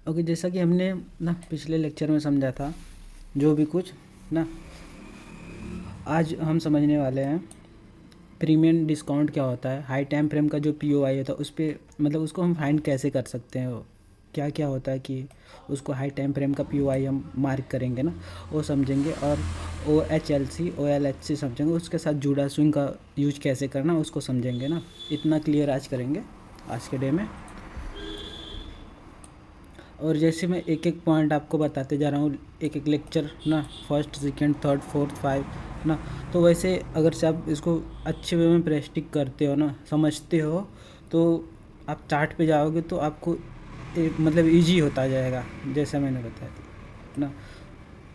Okay, जैसा कि हमने ना पिछले लेक्चर में समझा था, जो भी कुछ ना आज हम समझने वाले हैं। प्रीमियम डिस्काउंट क्या होता है, हाई टाइम फ्रेम का जो पीओआई होता है उस पर मतलब उसको हम फाइंड कैसे कर सकते हैं, वो क्या क्या होता है कि उसको हाई टाइम फ्रेम का पीओआई हम मार्क करेंगे ना, वो समझेंगे। और O H L C O L H C समझेंगे, उसके साथ जूड़ा स्विंग का यूज कैसे करना उसको समझेंगे ना। इतना क्लियर आज करेंगे आज के डे में। और जैसे मैं एक एक पॉइंट आपको बताते जा रहा हूँ, एक एक लेक्चर ना, first second third fourth five ना, तो वैसे अगर से आप इसको अच्छे वे में प्रैक्टिस करते हो ना, समझते हो, तो आप चार्ट पे जाओगे तो आपको एक मतलब इजी होता जाएगा। जैसा मैंने बताया ना,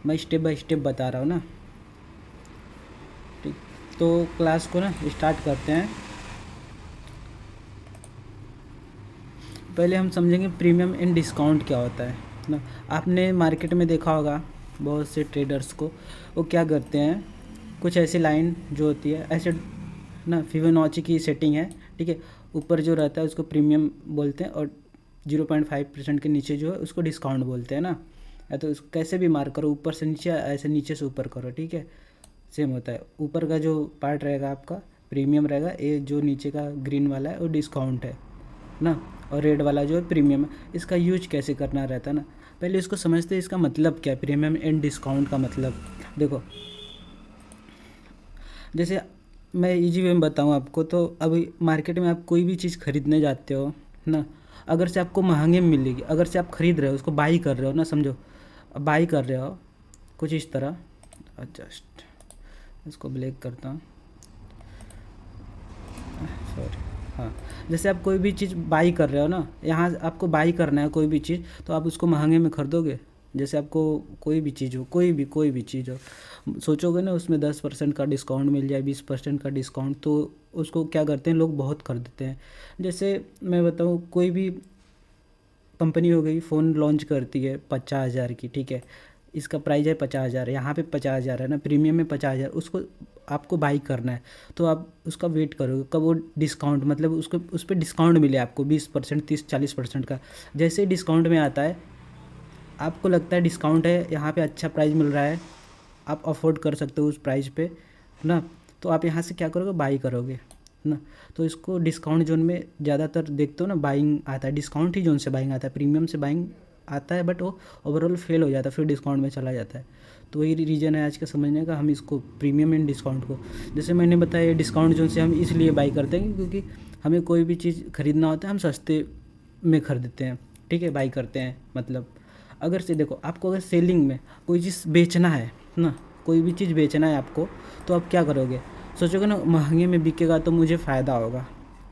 मैं स्टेप बाय स्टेप बता रहा हूँ ना। ठीक, तो क्लास को ना स्टार्ट करते हैं। पहले हम समझेंगे प्रीमियम एंड डिस्काउंट क्या होता है ना। आपने मार्केट में देखा होगा बहुत से ट्रेडर्स को, वो क्या करते हैं, कुछ ऐसी लाइन जो होती है ऐसे ना, फिबोनाची की सेटिंग है, ठीक है। ऊपर जो रहता है उसको प्रीमियम बोलते हैं, और 0.5% के नीचे जो है उसको डिस्काउंट बोलते हैं ना। या तो उसको कैसे भी मार्क करो, ऊपर से नीचे ऐसे नीचे से ऊपर करो, ठीक है। सेम होता है, ऊपर का जो पार्ट रहेगा आपका प्रीमियम रहेगा, ये जो नीचे का ग्रीन वाला है वो डिस्काउंट है ना, और रेड वाला जो है प्रीमियम है। इसका यूज कैसे करना रहता है ना, पहले इसको समझते हैं, इसका मतलब क्या है प्रीमियम एंड डिस्काउंट का मतलब। देखो, जैसे मैं इजी वे में बताऊँ आपको, तो अभी मार्केट में आप कोई भी चीज़ खरीदने जाते हो ना, अगर से आपको महंगे में मिलेगी, अगर से आप खरीद रहे हो, उसको बाई कर रहे हो ना, समझो बाई कर रहे हो कुछ इस तरह। जस्ट इसको ब्लैक करता हूँ, सॉरी। हाँ, जैसे आप कोई भी चीज़ बाई कर रहे हो ना, यहाँ आपको बाई करना है कोई भी चीज़, तो आप उसको महंगे में खरीदोगे। जैसे आपको कोई भी चीज़ हो, कोई भी चीज़ हो, सोचोगे ना उसमें 10% का डिस्काउंट मिल जाए, 20% का डिस्काउंट, तो उसको क्या करते हैं लोग, बहुत खरीदते हैं। जैसे मैं बताऊँ, कोई भी कंपनी हो गई, फ़ोन लॉन्च करती है 50,000 की, ठीक है। इसका प्राइस है 50,000, यहाँ पे 50,000 है ना, प्रीमियम में 50,000, उसको आपको बाई करना है। तो आप उसका वेट करोगे कब वो डिस्काउंट, मतलब उसको उस पर डिस्काउंट मिले आपको 20%, 30-40% का। जैसे ही डिस्काउंट में आता है, आपको लगता है डिस्काउंट है, यहाँ पे अच्छा प्राइस मिल रहा है, आप अफोर्ड कर सकते हो उस प्राइस पे ना, तो आप यहाँ से क्या करोगे, बाई करोगे ना। तो इसको डिस्काउंट जोन में ज़्यादातर देखते हो ना, बाइंग आता है, डिस्काउंट ही जोन से बाइंग आता है, प्रीमियम से बाइंग आता है, बट वो ओवरऑल फेल हो जाता है, फिर डिस्काउंट में चला जाता है। तो वही रीज़न है आज का समझने का, हम इसको प्रीमियम एंड डिस्काउंट को, जैसे मैंने बताया, डिस्काउंट जोन से हम इसलिए बाई करते हैं क्योंकि हमें कोई भी चीज़ खरीदना होता है, हम सस्ते में खरीदते हैं, ठीक है, बाई करते हैं। मतलब अगर से देखो, आपको अगर सेलिंग में कोई चीज़ बेचना है ना, कोई भी चीज़ बेचना है आपको, तो आप क्या करोगे, सोचोगे ना महंगे में बिकेगा तो मुझे फ़ायदा होगा,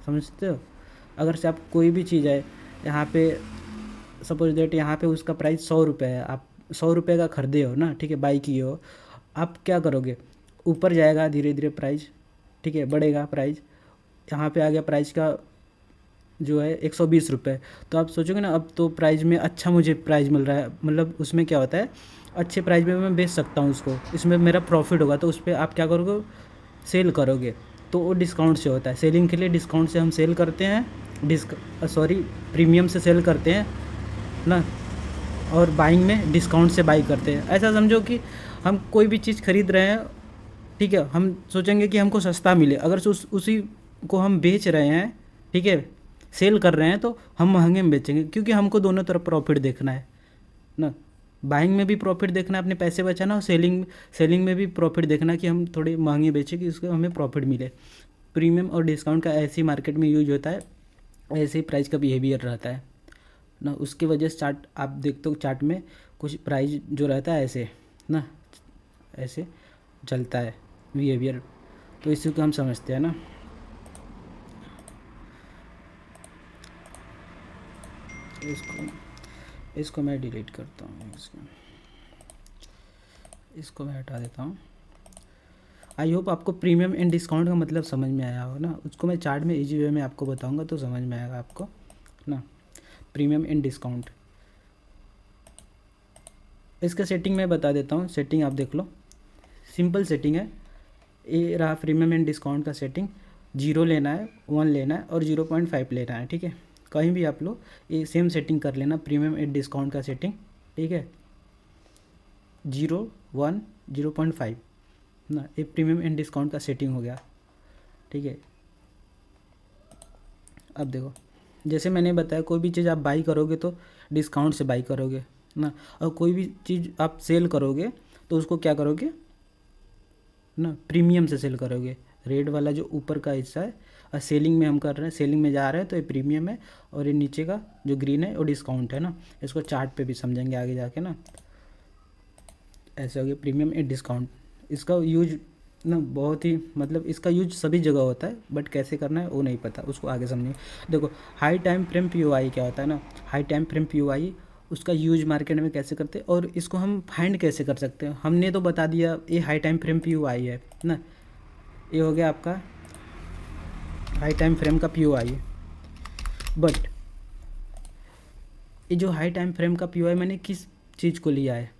समझते हो। अगर से आप कोई भी चीज़ है, यहाँ पे सपोज दैट यहाँ पे उसका प्राइस 100 रुपये है, आप 100 रुपये का खरीदे हो ना, ठीक है, बाई किए हो, आप क्या करोगे, ऊपर जाएगा धीरे धीरे प्राइस, ठीक है, बढ़ेगा प्राइस, यहाँ पे आ गया प्राइस का जो है 120 रुपये। तो आप सोचोगे ना, अब तो प्राइस में अच्छा मुझे प्राइस मिल रहा है, मतलब उसमें क्या होता है, अच्छे प्राइस में मैं बेच सकता हूँ उसको, इसमें मेरा प्रॉफिट होगा, तो उस पर आप क्या करोगे, सेल करोगे। तो वो डिस्काउंट से होता है, सेलिंग के लिए डिस्काउंट से हम सेल करते हैं, प्रीमियम से सेल करते हैं ना, और बाइंग में डिस्काउंट से बाई करते हैं। ऐसा समझो कि हम कोई भी चीज़ खरीद रहे हैं, ठीक है, हम सोचेंगे कि हमको सस्ता मिले, अगर से उसी को हम बेच रहे हैं, ठीक है, सेल कर रहे हैं, तो हम महंगे में बेचेंगे, क्योंकि हमको दोनों तरफ प्रॉफिट देखना है ना। बाइंग में भी प्रॉफिट देखना है, अपने पैसे बचाना, और सेलिंग में भी प्रॉफिट देखना कि हम थोड़े महंगे बेचें कि उसको हमें प्रॉफिट मिले। प्रीमियम और डिस्काउंट का ऐसे ही मार्केट में यूज होता है, ऐसे ही प्राइस का बिहेवियर रहता है ना। उसकी वजह से चार्ट आप देखते हो, चार्ट में कुछ प्राइस जो रहता है ऐसे ना, ऐसे चलता है बिहेवियर, तो इसी को हम समझते हैं ना। इसको इसको मैं डिलीट करता हूँ, इसको मैं हटा देता हूँ। आई होप आपको प्रीमियम एंड डिस्काउंट का मतलब समझ में आया होगा ना, उसको मैं चार्ट में इजी वे में आपको बताऊंगा तो समझ में आएगा आपको ना। प्रीमियम एंड डिस्काउंट, इसका सेटिंग मैं बता देता हूँ, सेटिंग आप देख लो, सिंपल सेटिंग है। ये रहा प्रीमियम एंड डिस्काउंट का सेटिंग, 0 लेना है, 1 लेना है, और 0.5 लेना है, ठीक है। कहीं भी आप लो, ये सेम सेटिंग कर लेना, प्रीमियम एड डिस्काउंट का सेटिंग, ठीक है, 0, 1, 0.5 ना, ये प्रीमियम एंड डिस्काउंट का सेटिंग हो गया, ठीक है। अब देखो, जैसे मैंने बताया कोई भी चीज़ आप बाई करोगे तो डिस्काउंट से बाई करोगे ना, और कोई भी चीज़ आप सेल करोगे तो उसको क्या करोगे ना, प्रीमियम से सेल करोगे। रेड वाला जो ऊपर का हिस्सा है, और सेलिंग में हम कर रहे हैं, सेलिंग में जा रहे हैं तो ये प्रीमियम है, और ये नीचे का जो ग्रीन है वो डिस्काउंट है ना। इसको चार्ट पे भी समझेंगे आगे जाके ना। ऐसे हो गया प्रीमियम एंड डिस्काउंट। इसका यूज ना बहुत ही, मतलब इसका यूज सभी जगह होता है, बट कैसे करना है वो नहीं पता, उसको आगे समझिए। देखो हाई टाइम फ्रेम पीओआई क्या होता है ना, हाई टाइम फ्रेम पीओआई उसका यूज मार्केट में कैसे करते हैं और इसको हम फाइंड कैसे कर सकते हैं। हमने तो बता दिया ये हाई टाइम फ्रेम पीओआई है ना, ये हो गया आपका हाई टाइम फ्रेम का पीओआई। बट ये जो हाई टाइम फ्रेम का पीओआई मैंने किस चीज़ को लिया है,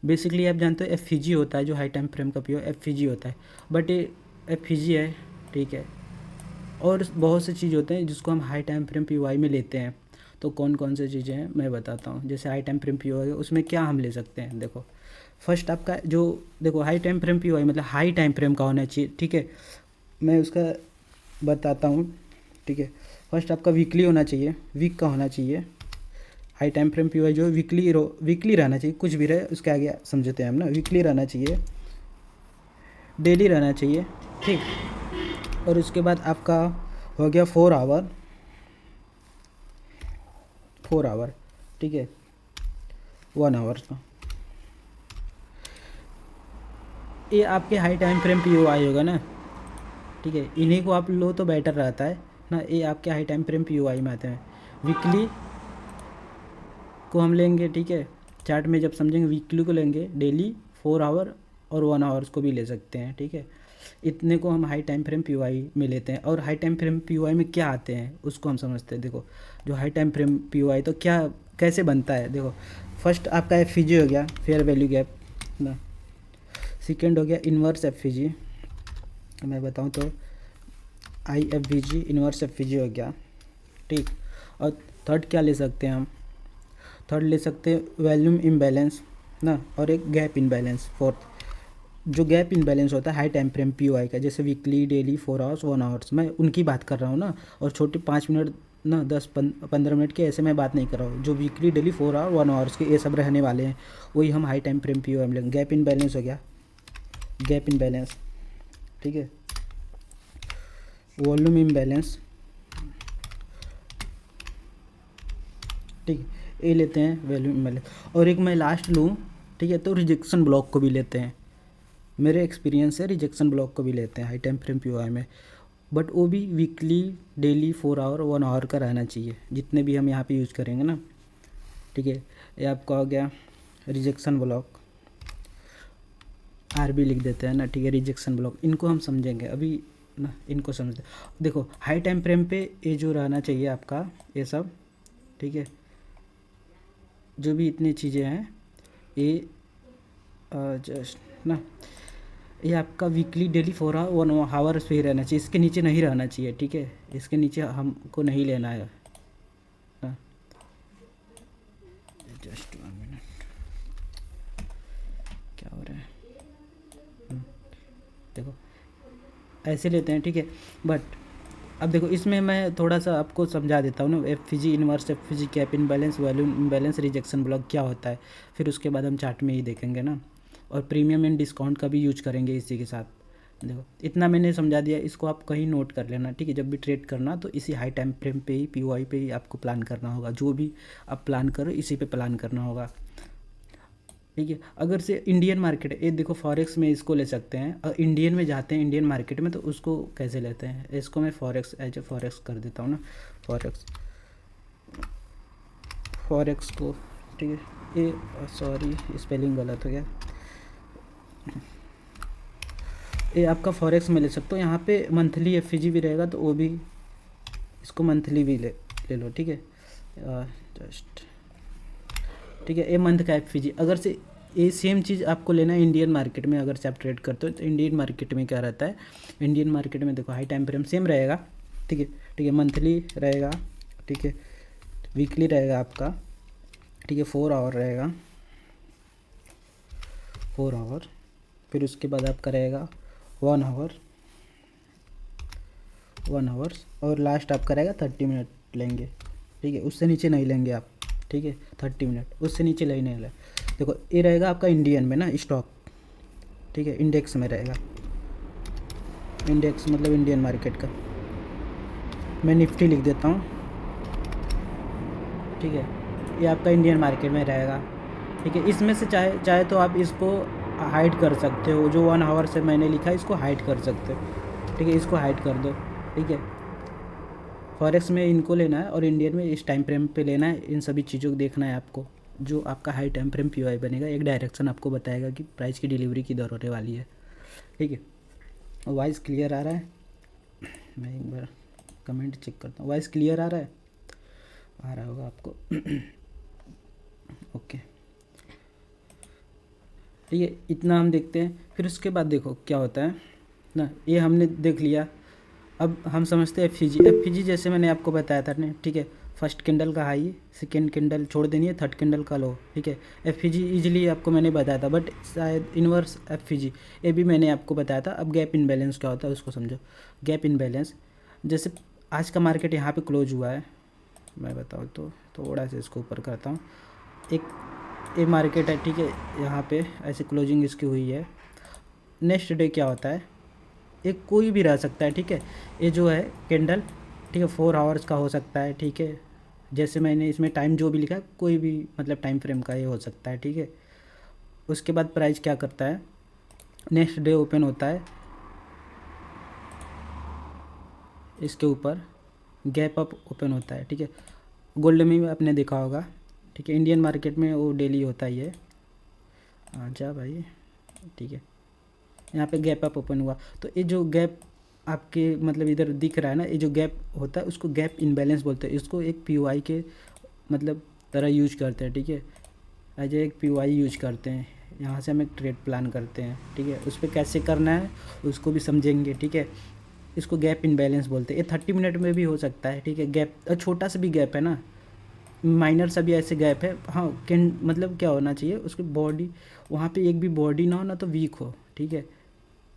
बेसिकली आप जानते हो एफईजी होता है जो हाई टाइम फ्रेम का पीओआई एफईजी होता है, बट ये एफईजी है, ठीक है। और बहुत से चीज़ होते हैं जिसको हम हाई टाइम फ्रेम पीओआई में लेते हैं। तो कौन कौन से चीज़ें हैं मैं बताता हूँ। जैसे हाई टाइम फ्रेम पीओआई है, उसमें क्या हम ले सकते हैं। देखो फर्स्ट आपका जो, देखो हाई टाइम फ्रेम पीओआई मतलब हाई टाइम फ्रेम का होना चाहिए, ठीक है। मैं उसका बताता हूँ, ठीक है। फर्स्ट आपका वीकली होना चाहिए, वीक का होना चाहिए। हाई टाइम फ्रेम पीओआई जो वीकली रहना चाहिए, कुछ भी रहे उसके आगे समझते हैं हम ना। वीकली रहना चाहिए, डेली रहना चाहिए, ठीक। और उसके बाद आपका हो गया 4 आवर, ठीक है, 1 आवर का। ये आपके हाई टाइम फ्रेम पीओआई होगा ना, ठीक है। इन्हीं को आप लो तो बेटर रहता है ना। ये आपके हाई टाइम फ्रेम पीओआई में आते हैं। वीकली को हम लेंगे, ठीक है, चार्ट में जब समझेंगे वीकली को लेंगे, डेली 4 आवर और 1 आवर्स को भी ले सकते हैं, ठीक है। इतने को हम हाई टाइम फ्रेम पीओआई में लेते हैं। और हाई टाइम फ्रेम पीओआई में क्या आते हैं उसको हम समझते हैं। देखो जो हाई टाइम फ्रेम पीओआई तो क्या कैसे बनता है, देखो फर्स्ट आपका एफईजी हो गया, फेयर वैल्यू गैप ना। सेकेंड हो गया इन्वर्स एफईजी, मैं बताऊँ तो आईएफवीजी, इन्वर्स एफईजी हो गया, ठीक। और थर्ड क्या ले सकते हैं हम, थर्ड ले सकते हैं वॉल्यूम इम्बैलेंस ना, और एक गैप इम्बैलेंस फोर्थ। जो गैप इम्बैलेंस होता है हाई टाइम फ्रेम पीओआई का, जैसे वीकली, डेली, 4 आवर्स, 1 आवर्स, मैं उनकी बात कर रहा हूँ ना। और छोटे 5 मिनट ना 10-15 मिनट के ऐसे मैं बात नहीं कर रहा हूँ। जो वीकली, डेली, 4 आवर, 1 आवर्स के ये सब रहने वाले हैं, वही हम हाई टाइम फ्रेम पीओआई में लेंगे। गैप इम्बैलेंस हो गया, गैप इम्बैलेंस, ठीक है। वॉल्यूम इम्बैलेंस, ठीक है, ये लेते हैं वॉल्यूम इम्बैलेंस। और एक मैं लास्ट लूँ, ठीक है, तो रिजेक्शन ब्लॉक को भी लेते हैं। मेरे एक्सपीरियंस से रिजेक्शन ब्लॉक को भी लेते हैं हाई टाइम फ्रेम पीओआई में, बट वो भी वीकली, डेली, 4 आवर, 1 आवर का रहना चाहिए, जितने भी हम यहाँ पे यूज़ करेंगे ना, ठीक है। ये आपका हो गया रिजेक्शन ब्लॉक, आरबी लिख देते हैं ना, ठीक है। रिजेक्शन ब्लॉक इनको हम समझेंगे अभी ना, इनको समझते। देखो हाई टाइम फ्रेम पे ये जो रहना चाहिए आपका ये सब, ठीक है, जो भी इतनी चीज़ें हैं ये जस्ट ना, ये आपका वीकली, डेली, 4 आवर, 1 आवर्स पे ही रहना चाहिए, इसके नीचे नहीं रहना चाहिए, ठीक है। इसके नीचे हमको नहीं लेना है ना। जस्ट 1 मिनट, क्या हो रहा है, देखो ऐसे लेते हैं, ठीक है। बट अब देखो इसमें मैं थोड़ा सा आपको समझा देता हूँ ना, FEG, inverse FEG, gap imbalance, volume imbalance, rejection block क्या होता है। फिर उसके बाद हम चार्ट में ही देखेंगे ना, और प्रीमियम एंड डिस्काउंट का भी यूज करेंगे इसी के साथ। देखो इतना मैंने समझा दिया, इसको आप कहीं नोट कर लेना, ठीक है। जब भी ट्रेड करना तो इसी हाई टाइम फ्रेम पे ही, पीओआई पे ही आपको प्लान करना होगा। जो भी आप प्लान करो इसी पे प्लान करना होगा, ठीक है। अगर से इंडियन मार्केट है, ये देखो फॉरेक्स में इसको ले सकते हैं, और इंडियन में जाते हैं इंडियन मार्केट में तो उसको कैसे लेते हैं। इसको मैं फॉरेक्स एज ए फॉरेक्स कर देता हूँ ना, फॉरेक्स को, ठीक है। ये सॉरी स्पेलिंग गलत हो गया, ये आपका फॉरेक्स में ले सकते हो। यहाँ पे मंथली एफईजी भी रहेगा तो वो भी, इसको मंथली भी ले लो, ठीक है। जस्ट, ठीक है, ये मंथ का एफईजी। अगर से ये सेम चीज़ आपको लेना है इंडियन मार्केट में, अगर से आप ट्रेड करते हो तो इंडियन मार्केट में क्या रहता है, इंडियन मार्केट में देखो हाई टाइम फ्रेम सेम रहेगा, ठीक है, ठीक है, मंथली रहेगा, ठीक है। वीकली रहेगा आपका, ठीक है, 4 आवर रहेगा, 4 आवर। फिर उसके बाद आपका रहेगा 1 आवर, 1 आवर्स, और लास्ट आपका रहेगा 30 मिनट लेंगे, ठीक है। उससे नीचे नहीं लेंगे आप, ठीक है, 30 मिनट, उससे नीचे नहीं ले। देखो ये रहेगा आपका इंडियन में ना स्टॉक, ठीक है, इंडेक्स में रहेगा। इंडेक्स मतलब इंडियन मार्केट का। मैं निफ्टी लिख देता हूँ, ठीक है। ये आपका इंडियन मार्केट में रहेगा, ठीक है। इसमें से चाहे चाहे तो आप इसको हाइड कर सकते हो, जो 1 आवर से मैंने लिखा है इसको हाइड कर सकते हो, ठीक है। इसको हाइड कर दो, ठीक है। फॉरेक्स में इनको लेना है और इंडियन में इस टाइम फ्रेम पे लेना है। इन सभी चीज़ों को देखना है आपको। जो आपका हाई टाइम फ्रेम पीओआई बनेगा, एक डायरेक्शन आपको बताएगा कि प्राइस की डिलीवरी किधर होने वाली है, ठीक है। वॉइस क्लियर आ रहा है? मैं एक बार कमेंट चेक करता हूँ। वॉइस क्लियर आ रहा है? आ रहा होगा आपको। ओके, ठीक है। इतना हम देखते हैं। फिर उसके बाद देखो क्या होता है ना, ये हमने देख लिया। अब हम समझते हैं एफ जैसे मैंने आपको बताया था ने, ठीक है। फर्स्ट कैंडल का हाई, सेकेंड कैंडल छोड़ देनी है, थर्ड कैंडल का लो, ठीक है। एफ ईजिली आपको मैंने बताया था, बट शायद इन्वर्स एफ ये भी मैंने आपको बताया था। अब गैप इनबैलेंस क्या होता है उसको समझो। गैप इनबैलेंस, जैसे आज का मार्केट यहाँ पे क्लोज हुआ है, मैं बताऊँ तो थोड़ा सा इसको ऊपर करता हूँ। एक मार्केट है, ठीक है, यहाँ पे ऐसे क्लोजिंग इसकी हुई है। नेक्स्ट डे क्या होता है, एक कोई भी रह सकता है, ठीक है। ये जो है कैंडल, ठीक है, 4 आवर्स का हो सकता है, ठीक है। जैसे मैंने इसमें टाइम जो भी लिखा है, कोई भी मतलब टाइम फ्रेम का ये हो सकता है, ठीक है। उसके बाद प्राइस क्या करता है, नेक्स्ट डे ओपन होता है इसके ऊपर, गैप अप ओपन होता है, ठीक है। गोल्ड में भी आपने देखा होगा, ठीक है। इंडियन मार्केट में वो डेली होता ही है। अच्छा भाई, ठीक है। यहाँ पे गैप अप ओपन हुआ, तो ये जो गैप आपके मतलब इधर दिख रहा है ना, ये जो गैप होता है उसको गैप इनबैलेंस बोलते हैं। इसको एक पीओआई के मतलब तरह यूज करते हैं, ठीक है। एज एक पीओआई यूज करते हैं। यहाँ से हम एक ट्रेड प्लान करते हैं, ठीक है। उस पर कैसे करना है उसको भी समझेंगे, ठीक है। इसको गैप इनबैलेंस बोलते हैं। ये 30 मिनट में भी हो सकता है, ठीक है। गैप छोटा सा भी गैप है ना, माइनर सा भी ऐसे गैप है। हाँ, कैन मतलब क्या होना चाहिए, उसकी बॉडी वहाँ पे एक भी बॉडी ना हो ना, तो वीक हो, ठीक है।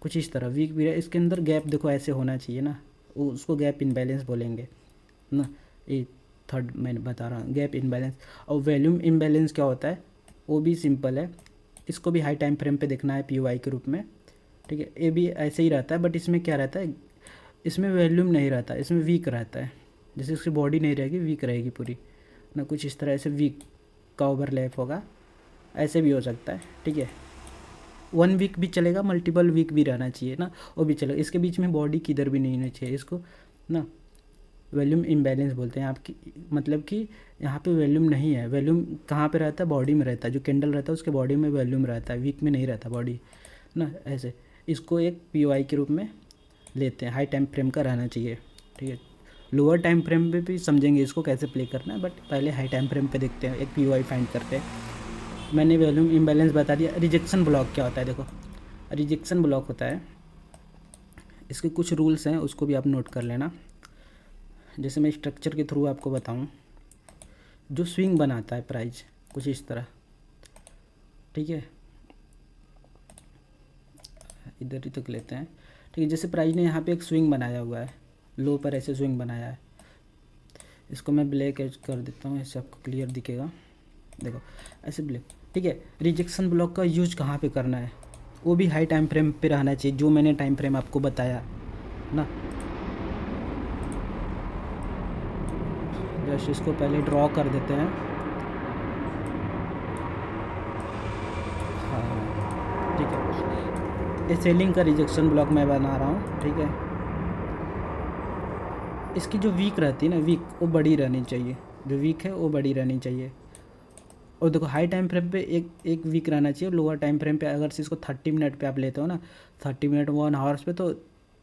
कुछ इस तरह वीक भी रहे, इसके अंदर गैप देखो ऐसे होना चाहिए ना, उसको गैप इनबैलेंस बोलेंगे ना। ये थर्ड मैंने बता रहा हूँ, गैप इनबैलेंस। और वॉल्यूम इनबैलेंस क्या होता है, वो भी सिंपल है। इसको भी हाई टाइम फ्रेम पे देखना है पीओआई के रूप में, ठीक है। ये भी ऐसे ही रहता है, बट इसमें क्या रहता है, इसमें वॉल्यूम नहीं रहता, इसमें वीक रहता है। जैसे उसकी बॉडी नहीं रहेगी, वीक रहेगी पूरी ना, कुछ इस तरह से वीक का ओवरलैप होगा। ऐसे भी हो सकता है, ठीक है। 1 वीक भी चलेगा, मल्टीपल वीक भी रहना चाहिए ना, वो भी चलेगा। इसके बीच में बॉडी किधर भी नहीं होनी चाहिए, इसको ना वॉल्यूम इम्बैलेंस बोलते हैं। आपकी मतलब कि यहाँ पे वॉल्यूम नहीं है। वॉल्यूम कहाँ पे रहता है, बॉडी में रहता है। जो कैंडल रहता है उसके बॉडी में वॉल्यूम रहता है, वीक में नहीं रहता बॉडी ना। ऐसे इसको एक पीओआई के रूप में लेते हैं। हाई टाइम फ्रेम का रहना चाहिए, ठीक है। लोअर टाइम फ्रेम पे भी समझेंगे इसको कैसे प्ले करना है, बट पहले हाई टाइम फ्रेम पे देखते हैं, एक पीओआई फाइंड करते हैं। मैंने वॉल्यूम इम्बैलेंस बता दिया। रिजेक्शन ब्लॉक क्या होता है, देखो रिजेक्शन ब्लॉक होता है, इसके कुछ रूल्स हैं, उसको भी आप नोट कर लेना। जैसे मैं स्ट्रक्चर के थ्रू आपको बताऊं, जो स्विंग बनाता है प्राइस कुछ इस तरह, ठीक है। इधर ही तक लेते हैं, ठीक है। जैसे प्राइस ने यहाँ पे एक स्विंग बनाया हुआ है, लो पर ऐसे स्विंग बनाया है। इसको मैं ब्लैक एज कर देता हूँ, ऐसे आपको क्लियर दिखेगा, देखो ऐसे ब्लैक, ठीक है। रिजेक्शन ब्लॉक का यूज कहाँ पे करना है, वो भी हाई टाइम फ्रेम पे रहना चाहिए, जो मैंने टाइम फ्रेम आपको बताया ना। जस्ट इसको पहले ड्रॉ कर देते हैं। हाँ, ठीक है। ये सेलिंग का रिजेक्शन ब्लॉक मैं बना रहा हूँ, ठीक है। इसकी जो वीक रहती है ना, वीक वो बड़ी रहनी चाहिए, जो वीक है वो बड़ी रहनी चाहिए। और देखो हाई टाइम फ्रेम पे एक एक वीक रहना चाहिए। लोअर टाइम फ्रेम पे अगर से इसको 30 मिनट पे आप लेते हो ना, 30 मिनट 1 आवर्स पे, तो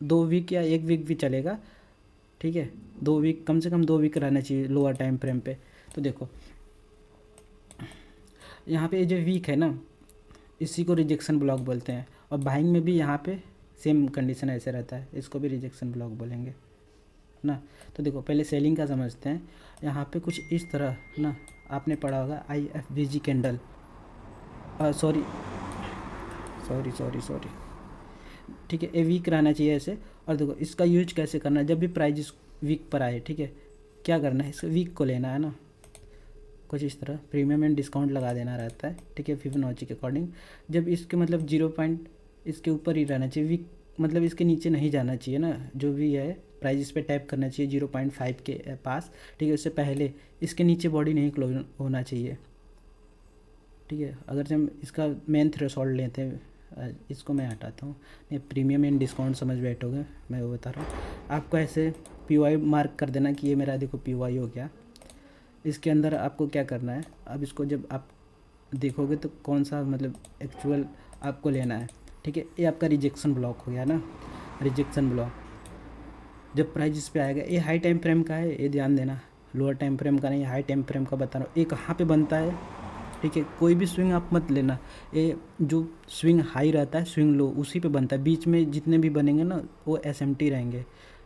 2 वीक या 1 वीक भी चलेगा, ठीक है। 2 वीक, कम से कम 2 वीक रहना चाहिए लोअर टाइम फ्रेम पे। तो देखो यहाँ पे ये जो वीक है ना, इसी को रिजेक्शन ब्लॉक बोलते हैं। और बाइंग में भी यहाँ पे सेम कंडीशन ऐसे रहता है, इसको भी रिजेक्शन ब्लॉक बोलेंगे। ना। तो देखो पहले सेलिंग का समझते हैं। यहाँ पे कुछ इस तरह ना, आपने पढ़ा होगा IFBG candle, sorry sorry sorry sorry, ठीक है, ये वीक रहना चाहिए ऐसे। और देखो इसका यूज कैसे करना है, जब भी प्राइस वीक पर आए, ठीक है, क्या करना है, इस वीक को लेना है ना, कुछ इस तरह प्रीमियम एंड डिस्काउंट लगा देना रहता है, ठीक है, फिबोनाची के अकॉर्डिंग। जब इसके मतलब 0 पॉइंट इसके ऊपर ही रहना चाहिए, वीक मतलब इसके नीचे नहीं जाना चाहिए ना, जो भी है प्राइस इस पर टैप करना चाहिए 0.5 के पास, ठीक है। उससे पहले इसके नीचे बॉडी नहीं क्लोज होना चाहिए, ठीक है। अगर हम इसका मेन थ्रेशोल्ड लेते हैं, इसको मैं हटाता हूँ, ये प्रीमियम एंड डिस्काउंट समझ बैठोगे, मैं वो बता रहा हूँ आपको। ऐसे PY मार्क कर देना कि ये मेरा देखो PY हो गया। इसके अंदर आपको क्या करना है, अब इसको जब आप देखोगे तो कौन सा मतलब एक्चुअल आपको लेना है, ठीक है। ये आपका रिजेक्शन ब्लॉक हो गया ना, रिजेक्शन ब्लॉक जब प्राइस इस पे आएगा, ये हाई टाइम फ्रेम का है, ये ध्यान देना, लोअर टाइम फ्रेम का नहीं, हाई टाइम फ्रेम का बता रहा हूँ। ये कहाँ पे बनता है, ठीक है, कोई भी स्विंग आप मत लेना, ये जो स्विंग हाई रहता है, स्विंग लो, उसी पे बनता है। बीच में जितने भी बनेंगे ना वो SMT रहेंगे।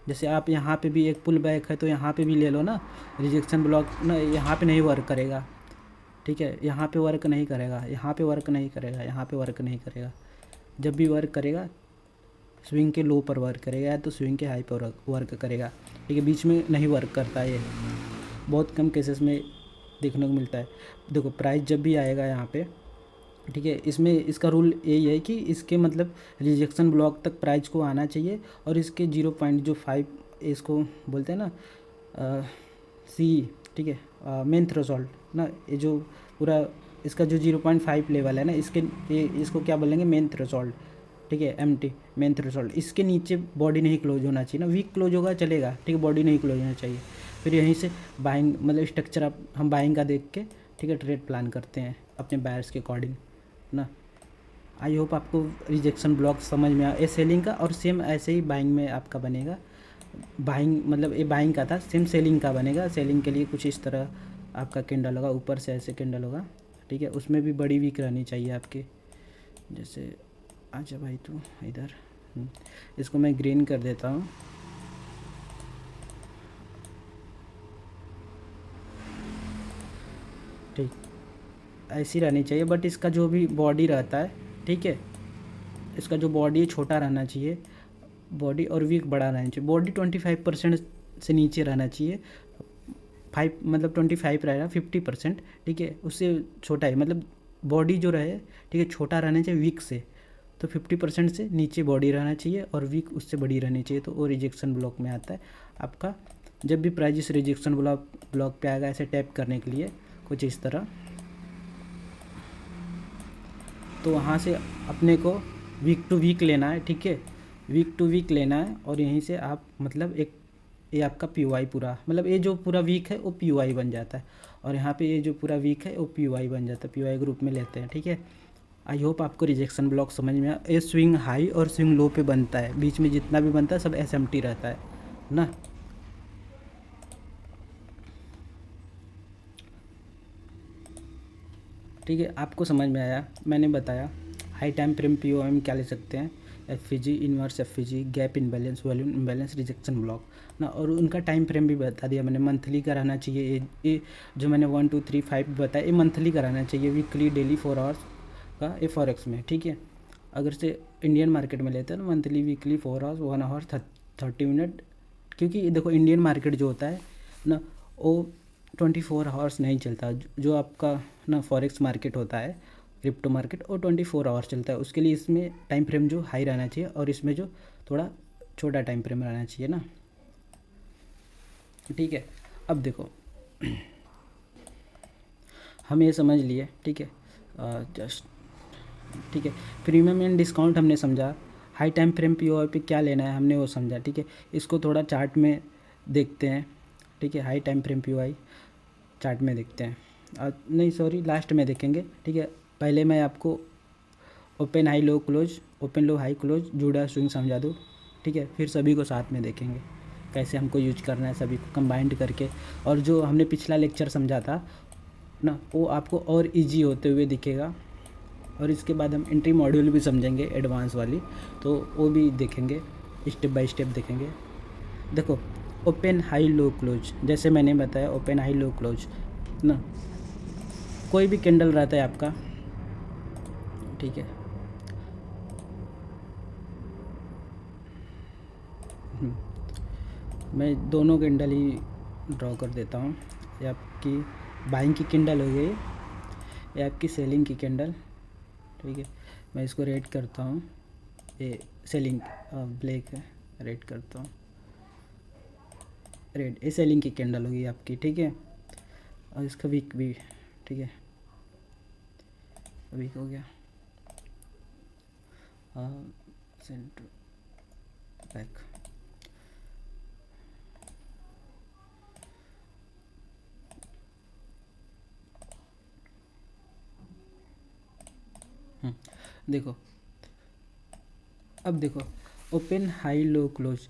जैसे आप यहाँ पे भी एक पुल बैक है तो यहाँ पे भी ले लो ना, रिजेक्शन ब्लॉक ना, यहाँ पे नहीं वर्क करेगा, ठीक है, यहाँ पे वर्क नहीं करेगा, यहाँ पे वर्क नहीं करेगा, यहाँ पे वर्क नहीं करेगा। जब भी वर्क करेगा स्विंग के लो पर वर्क करेगा, या तो स्विंग के हाई पर वर्क करेगा, ठीक है, बीच में नहीं वर्क करता है। ये बहुत कम केसेस में देखने को मिलता है। देखो प्राइस जब भी आएगा यहाँ पे, ठीक है, इसमें इसका रूल यही है कि इसके मतलब रिजेक्शन ब्लॉक तक प्राइस को आना चाहिए, और इसके 0.5 इसको बोलते हैं ना C, ठीक है, मेन थ्रेशोल्ड ना, ये जो पूरा इसका जो 0.5 लेवल है ना, इसको क्या बोलेंगे, मेन थ्रेशोल्ड, ठीक है, MT मेन थ्रेशोल्ड। इसके नीचे बॉडी नहीं क्लोज होना चाहिए ना, वीक क्लोज होगा चलेगा, ठीक है, बॉडी नहीं क्लोज होना चाहिए। फिर यहीं से बाइंग मतलब स्ट्रक्चर आप हम बाइंग का देख के, ठीक है, ट्रेड प्लान करते हैं अपने बायर्स के अकॉर्डिंग ना। आई होप आपको रिजेक्शन ब्लॉक समझ में आया, सेलिंग का, और सेम ऐसे ही बाइंग में आपका बनेगा। बाइंग मतलब ये बाइंग का था, सेम सेलिंग का बनेगा। सेलिंग के लिए कुछ इस तरह आपका कैंडल होगा, ऊपर से ऐसे कैंडल होगा, ठीक है, उसमें भी बड़ी वीक रहनी चाहिए आपके। जैसे आजा भाई तू इधर, इसको मैं ग्रीन कर देता हूँ, ठीक, ऐसी रहनी चाहिए। बट इसका जो भी बॉडी रहता है, ठीक है, इसका जो बॉडी है छोटा रहना चाहिए, बॉडी और वीक बड़ा रहना चाहिए। बॉडी 25% से नीचे रहना चाहिए, 5 मतलब 25 रहेगा, 50%, ठीक है, उससे छोटा है मतलब बॉडी जो रहे, ठीक है, छोटा रहना चाहिए वीक से, तो 50% से नीचे बॉडी रहना चाहिए, और वीक उससे बड़ी रहनी चाहिए, तो वो रिजेक्शन ब्लॉक में आता है आपका। जब भी प्राइस इस रिजेक्शन ब्लॉक पे आएगा, ऐसे टैप करने के लिए कुछ इस तरह, तो वहाँ से अपने को वीक टू वीक लेना है, ठीक है, वीक टू वीक लेना है, और यहीं से आप मतलब एक ये आपका PY पूरा मतलब ये जो पूरा वीक है वो PY बन जाता है, और यहाँ पे ये जो पूरा वीक है वो PY बन जाता है, PY ग्रुप में लेते हैं, ठीक है। आई होप आपको रिजेक्शन ब्लॉक समझ में आया। ये स्विंग हाई और स्विंग लो पे बनता है, बीच में जितना भी बनता है सब SMT रहता है ना। ठीक है, आपको समझ में आया, मैंने बताया। हाई टाइम फ्रेम POM क्या ले सकते हैं, FVG, inverse FVG, gap imbalance, volume imbalance, rejection block ना, और उनका टाइम फ्रेम भी बता दिया मैंने। मंथली का रहना चाहिए, ये जो मैंने 1 2 3 5 बताया, ये मंथली का रहना चाहिए, वीकली डेली 4 आवर्स का ये फॉरेक्स में, ठीक है। अगर से इंडियन मार्केट में लेते हैं ना, monthly weekly 4 hours 1 hour 30 minute, क्योंकि देखो इंडियन मार्केट जो होता है ना वो 24 आवर्स नहीं चलता। जो आपका ना फॉरेक्स मार्केट होता है, क्रिप्टो मार्केट, और 24 आवर्स चलता है। उसके लिए इसमें टाइम फ्रेम जो हाई रहना चाहिए, और इसमें जो थोड़ा छोटा टाइम फ्रेम रहना चाहिए ना, ठीक है। अब देखो हम ये समझ लिए, ठीक है, जस्ट ठीक है, प्रीमियम एंड डिस्काउंट हमने समझा, हाई टाइम फ्रेम POI पे क्या लेना है हमने वो समझा, ठीक है। इसको थोड़ा चार्ट में देखते हैं, ठीक है, high time frame POI chart में देखते हैं, नहीं सॉरी लास्ट में देखेंगे, ठीक है। पहले मैं आपको open high low close, open लो हाई क्लोज, जुड़ा स्विंग समझा दूँ, ठीक है, फिर सभी को साथ में देखेंगे कैसे हमको यूज करना है, सभी को कंबाइंड करके। और जो हमने पिछला लेक्चर समझा था ना, वो आपको और इजी होते हुए दिखेगा। और इसके बाद हम एंट्री मॉड्यूल भी समझेंगे एडवांस वाली, तो वो भी देखेंगे, स्टेप बाय स्टेप देखेंगे। देखो ओपन हाई लो क्लोज, जैसे मैंने बताया ओपन हाई लो क्लोज ना, कोई भी कैंडल रहता है आपका, ठीक है। मैं दोनों कैंडल ही ड्रॉ कर देता हूँ। ये आपकी बाइंग की कैंडल हो गई, ये आपकी सेलिंग की कैंडल, ठीक है। मैं इसको रेड करता हूँ, ये सेलिंग ब्लैक है, रेड करता हूँ, रेड, ये सेलिंग की कैंडल होगी आपकी, ठीक है। और इसका वीक भी, ठीक है, वीक हो गया, सेंटर बैक। देखो, अब देखो ओपन हाई लो क्लोज,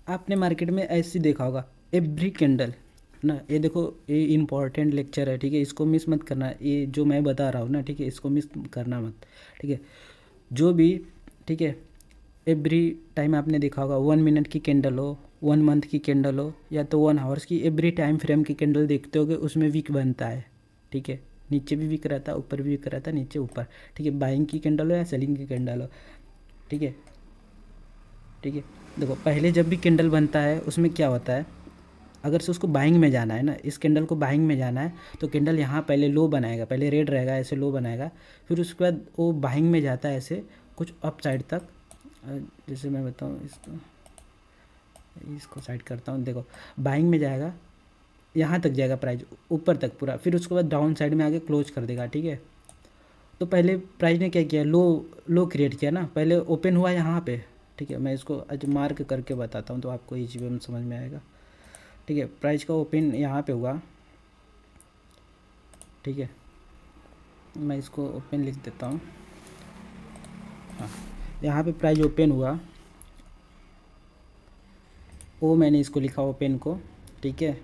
आपने मार्केट में ऐसे देखा होगा एवरी कैंडल ना। ये देखो, ये इम्पॉर्टेंट लेक्चर है, ठीक है, इसको मिस मत करना। ये जो मैं बता रहा हूँ ना, ठीक है, इसको मिस करना मत, ठीक है। जो भी, ठीक है, एवरी टाइम आपने देखा होगा 1 मिनट की कैंडल हो, 1 मंथ की कैंडल हो, या तो 1 आवर्स की, एवरी टाइम फ्रेम की कैंडल देखते होगे, उसमें वीक बनता है, ठीक है। नीचे भी वीक रहता है, ऊपर भी वीक रहता है, नीचे ऊपर, ठीक है। बाइंग की कैंडल हो या सेलिंग की कैंडल हो, ठीक है, ठीक है। देखो, पहले जब भी कैंडल बनता है उसमें क्या होता है, अगर से उसको बाइंग में जाना है ना, इस कैंडल को बाइंग में जाना है, तो कैंडल यहाँ पहले लो बनाएगा, पहले रेड रहेगा, ऐसे लो बनाएगा, फिर उसके बाद वो बाइंग में जाता है ऐसे कुछ अप साइड तक। जैसे मैं बताऊँ, इसको साइड करता हूँ, देखो बाइंग में जाएगा, यहाँ तक जाएगा प्राइस, ऊपर तक पूरा, फिर उसके बाद डाउन साइड में आके क्लोज कर देगा, ठीक है। तो पहले प्राइस ने क्या किया, लो लो क्रिएट किया ना, पहले ओपन हुआ यहाँ पे, ठीक है। मैं इसको आज मार्क करके बताता हूँ तो आपको इजी वे में समझ में आएगा, ठीक है। प्राइस का ओपन यहाँ पे हुआ, ठीक है। मैं इसको ओपन लिख देता हूँ, हाँ, यहाँ पे प्राइस ओपन हुआ, वो मैंने इसको लिखा ओपन को, ठीक है।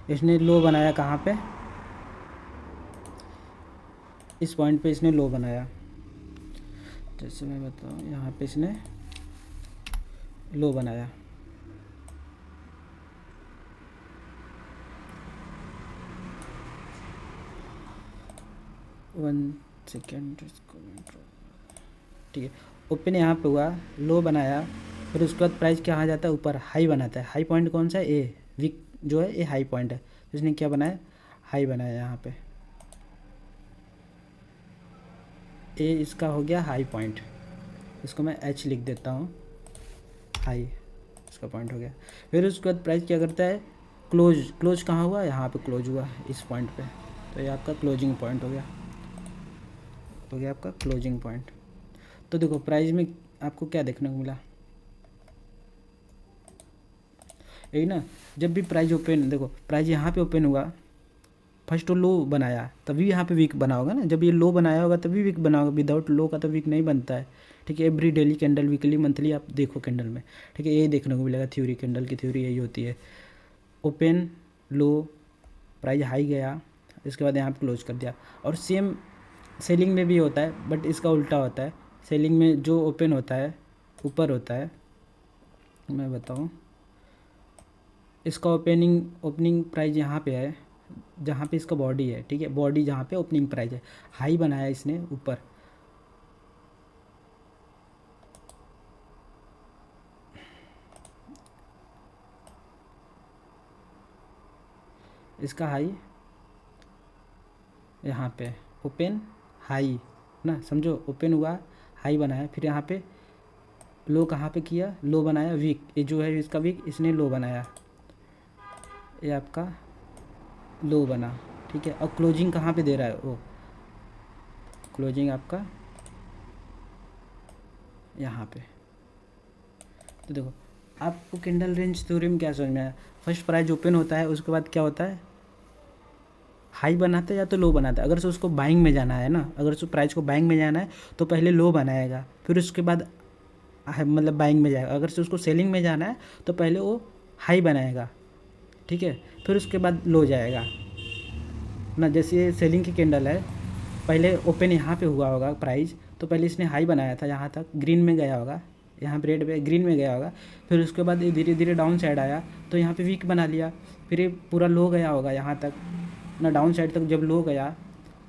इसने लो बनाया कहाँ पे, इस पॉइंट पे इसने लो बनाया, जैसे मैं बताऊँ, यहाँ पे इसने लो बनाया, वन सेकेंड, ठीक है। ओपन यहाँ पे हुआ, लो बनाया, फिर उसके बाद प्राइस क्या आ जाता है, ऊपर हाई बनाता है। हाई पॉइंट कौन सा है, ए वीक जो है, ये हाई पॉइंट है, तो इसने क्या बनाया, हाई बनाया यहाँ पे, ए इसका हो गया हाई पॉइंट, इसको मैं एच लिख देता हूँ, हाई इसका पॉइंट हो गया। फिर उसके बाद प्राइस क्या करता है, क्लोज, क्लोज कहाँ हुआ, यहाँ पे क्लोज हुआ इस पॉइंट पे, तो ये आपका क्लोजिंग पॉइंट हो गया, आपका क्लोजिंग पॉइंट। तो देखो प्राइस में आपको क्या देखने को मिला, यही ना, जब भी प्राइस ओपन, देखो प्राइस यहाँ पे ओपन हुआ, फर्स्ट तो लो बनाया, तभी यहाँ पे वीक बना होगा ना, जब ये लो बनाया होगा तभी वीक बना होगा, विदाउट लो का तो वीक नहीं बनता है, ठीक है। Every daily candle, weekly, monthly आप देखो कैंडल में, ठीक है, यही देखने को मिलेगा। थ्योरी, कैंडल की थ्योरी यही होती है, ओपन लो, प्राइस हाई गया, इसके बाद यहाँ पे क्लोज कर दिया। और सेम सेलिंग में भी होता है, बट इसका उल्टा होता है। सेलिंग में जो ओपन होता है ऊपर होता है, मैं बताऊँ, इसका ओपनिंग प्राइस यहाँ पे है, जहाँ पे इसका बॉडी है, ठीक है, बॉडी जहाँ पे ओपनिंग प्राइस है, हाई बनाया इसने ऊपर, इसका हाई यहाँ पे, ओपन हाई ना, समझो, ओपन हुआ, हाई बनाया, फिर यहाँ पे लो कहाँ पे किया, लो बनाया, वीक, ये जो है इसका वीक, इसने लो बनाया, ये आपका लो बना, ठीक है। और क्लोजिंग कहाँ पे दे रहा है, वो क्लोजिंग आपका यहाँ पे। तो देखो, आपको कैंडल रेंज थ्योरी में क्या समझ में आया, फर्स्ट प्राइस ओपन होता है, उसके बाद क्या होता है, हाई बनाता है या तो लो बनाता है। अगर से उसको बाइंग में जाना है ना, अगर से प्राइस को बाइंग में जाना है तो पहले लो बनाएगा, फिर उसके बाद मतलब बाइंग में जाएगा। अगर से उसको सेलिंग में जाना है तो पहले वो हाई बनाएगा, ठीक है, फिर उसके बाद लो जाएगा ना। जैसे ये सेलिंग की कैंडल है, पहले ओपन यहाँ पे हुआ होगा प्राइस, तो पहले इसने हाई बनाया था, यहाँ तक ग्रीन में गया होगा, यहाँ पे रेड पे ग्रीन में गया होगा, फिर उसके बाद ये धीरे धीरे डाउन साइड आया तो यहाँ पे वीक बना लिया, फिर ये पूरा लो गया होगा यहाँ तक ना, डाउन साइड तक जब लो गया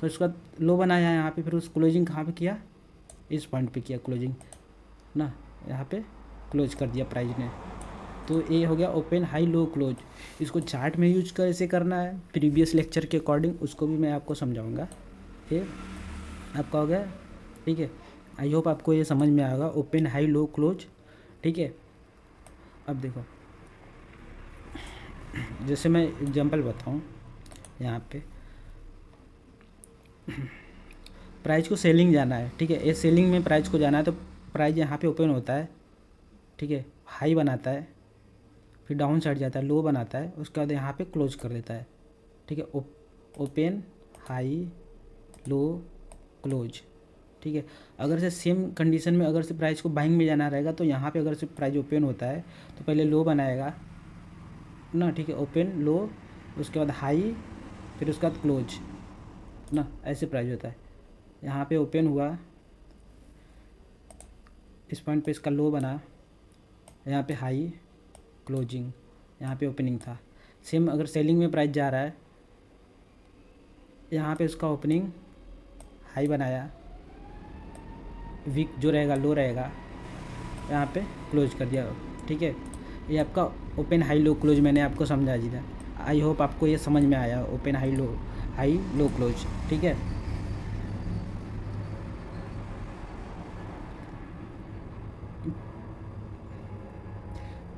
तो उसका लो बनाया यहाँ पे, फिर उस क्लोजिंग कहाँ पे किया, इस पॉइंट पे किया क्लोजिंग ना, यहाँ पे क्लोज कर दिया प्राइस ने। तो ये हो गया ओपन हाई लो क्लोज। इसको चार्ट में यूज कैसे करना है प्रीवियस लेक्चर के अकॉर्डिंग उसको भी मैं आपको समझाऊंगा। ये आपका हो गया, ठीक है। आई होप आपको ये समझ में आएगा ओपन हाई लो क्लोज, ठीक है। अब देखो जैसे मैं एग्जांपल बताऊं, यहाँ पे प्राइस को सेलिंग जाना है, ठीक है। ये सेलिंग में प्राइस को जाना है तो प्राइस यहाँ पे ओपन होता है, ठीक है, हाई बनाता है, फिर डाउन साइड जाता है, लो बनाता है, उसके बाद यहाँ पे क्लोज कर देता है, ठीक है। ओपन हाई लो क्लोज, ठीक है। अगर से सेम कंडीशन में अगर से प्राइस को बाइंग में जाना रहेगा तो यहाँ पे अगर से प्राइस ओपन होता है तो पहले लो बनाएगा ना, ठीक है, ओपन लो, उसके बाद हाई, फिर उसके बाद क्लोज ना, ऐसे प्राइस होता है। यहाँ पे ओपन हुआ, इस पॉइंट पे इसका लो बना, यहाँ पे हाई क्लोजिंग, यहाँ पे ओपनिंग था। सेम अगर सेलिंग में प्राइस जा रहा है, यहाँ पे उसका ओपनिंग हाई बनाया, वीक जो रहेगा लो रहेगा, यहाँ पे क्लोज कर दिया, ठीक है। ये आपका ओपन हाई लो क्लोज मैंने आपको समझा दिया। आई होप आपको ये समझ में आया ओपन हाई लो क्लोज, ठीक है।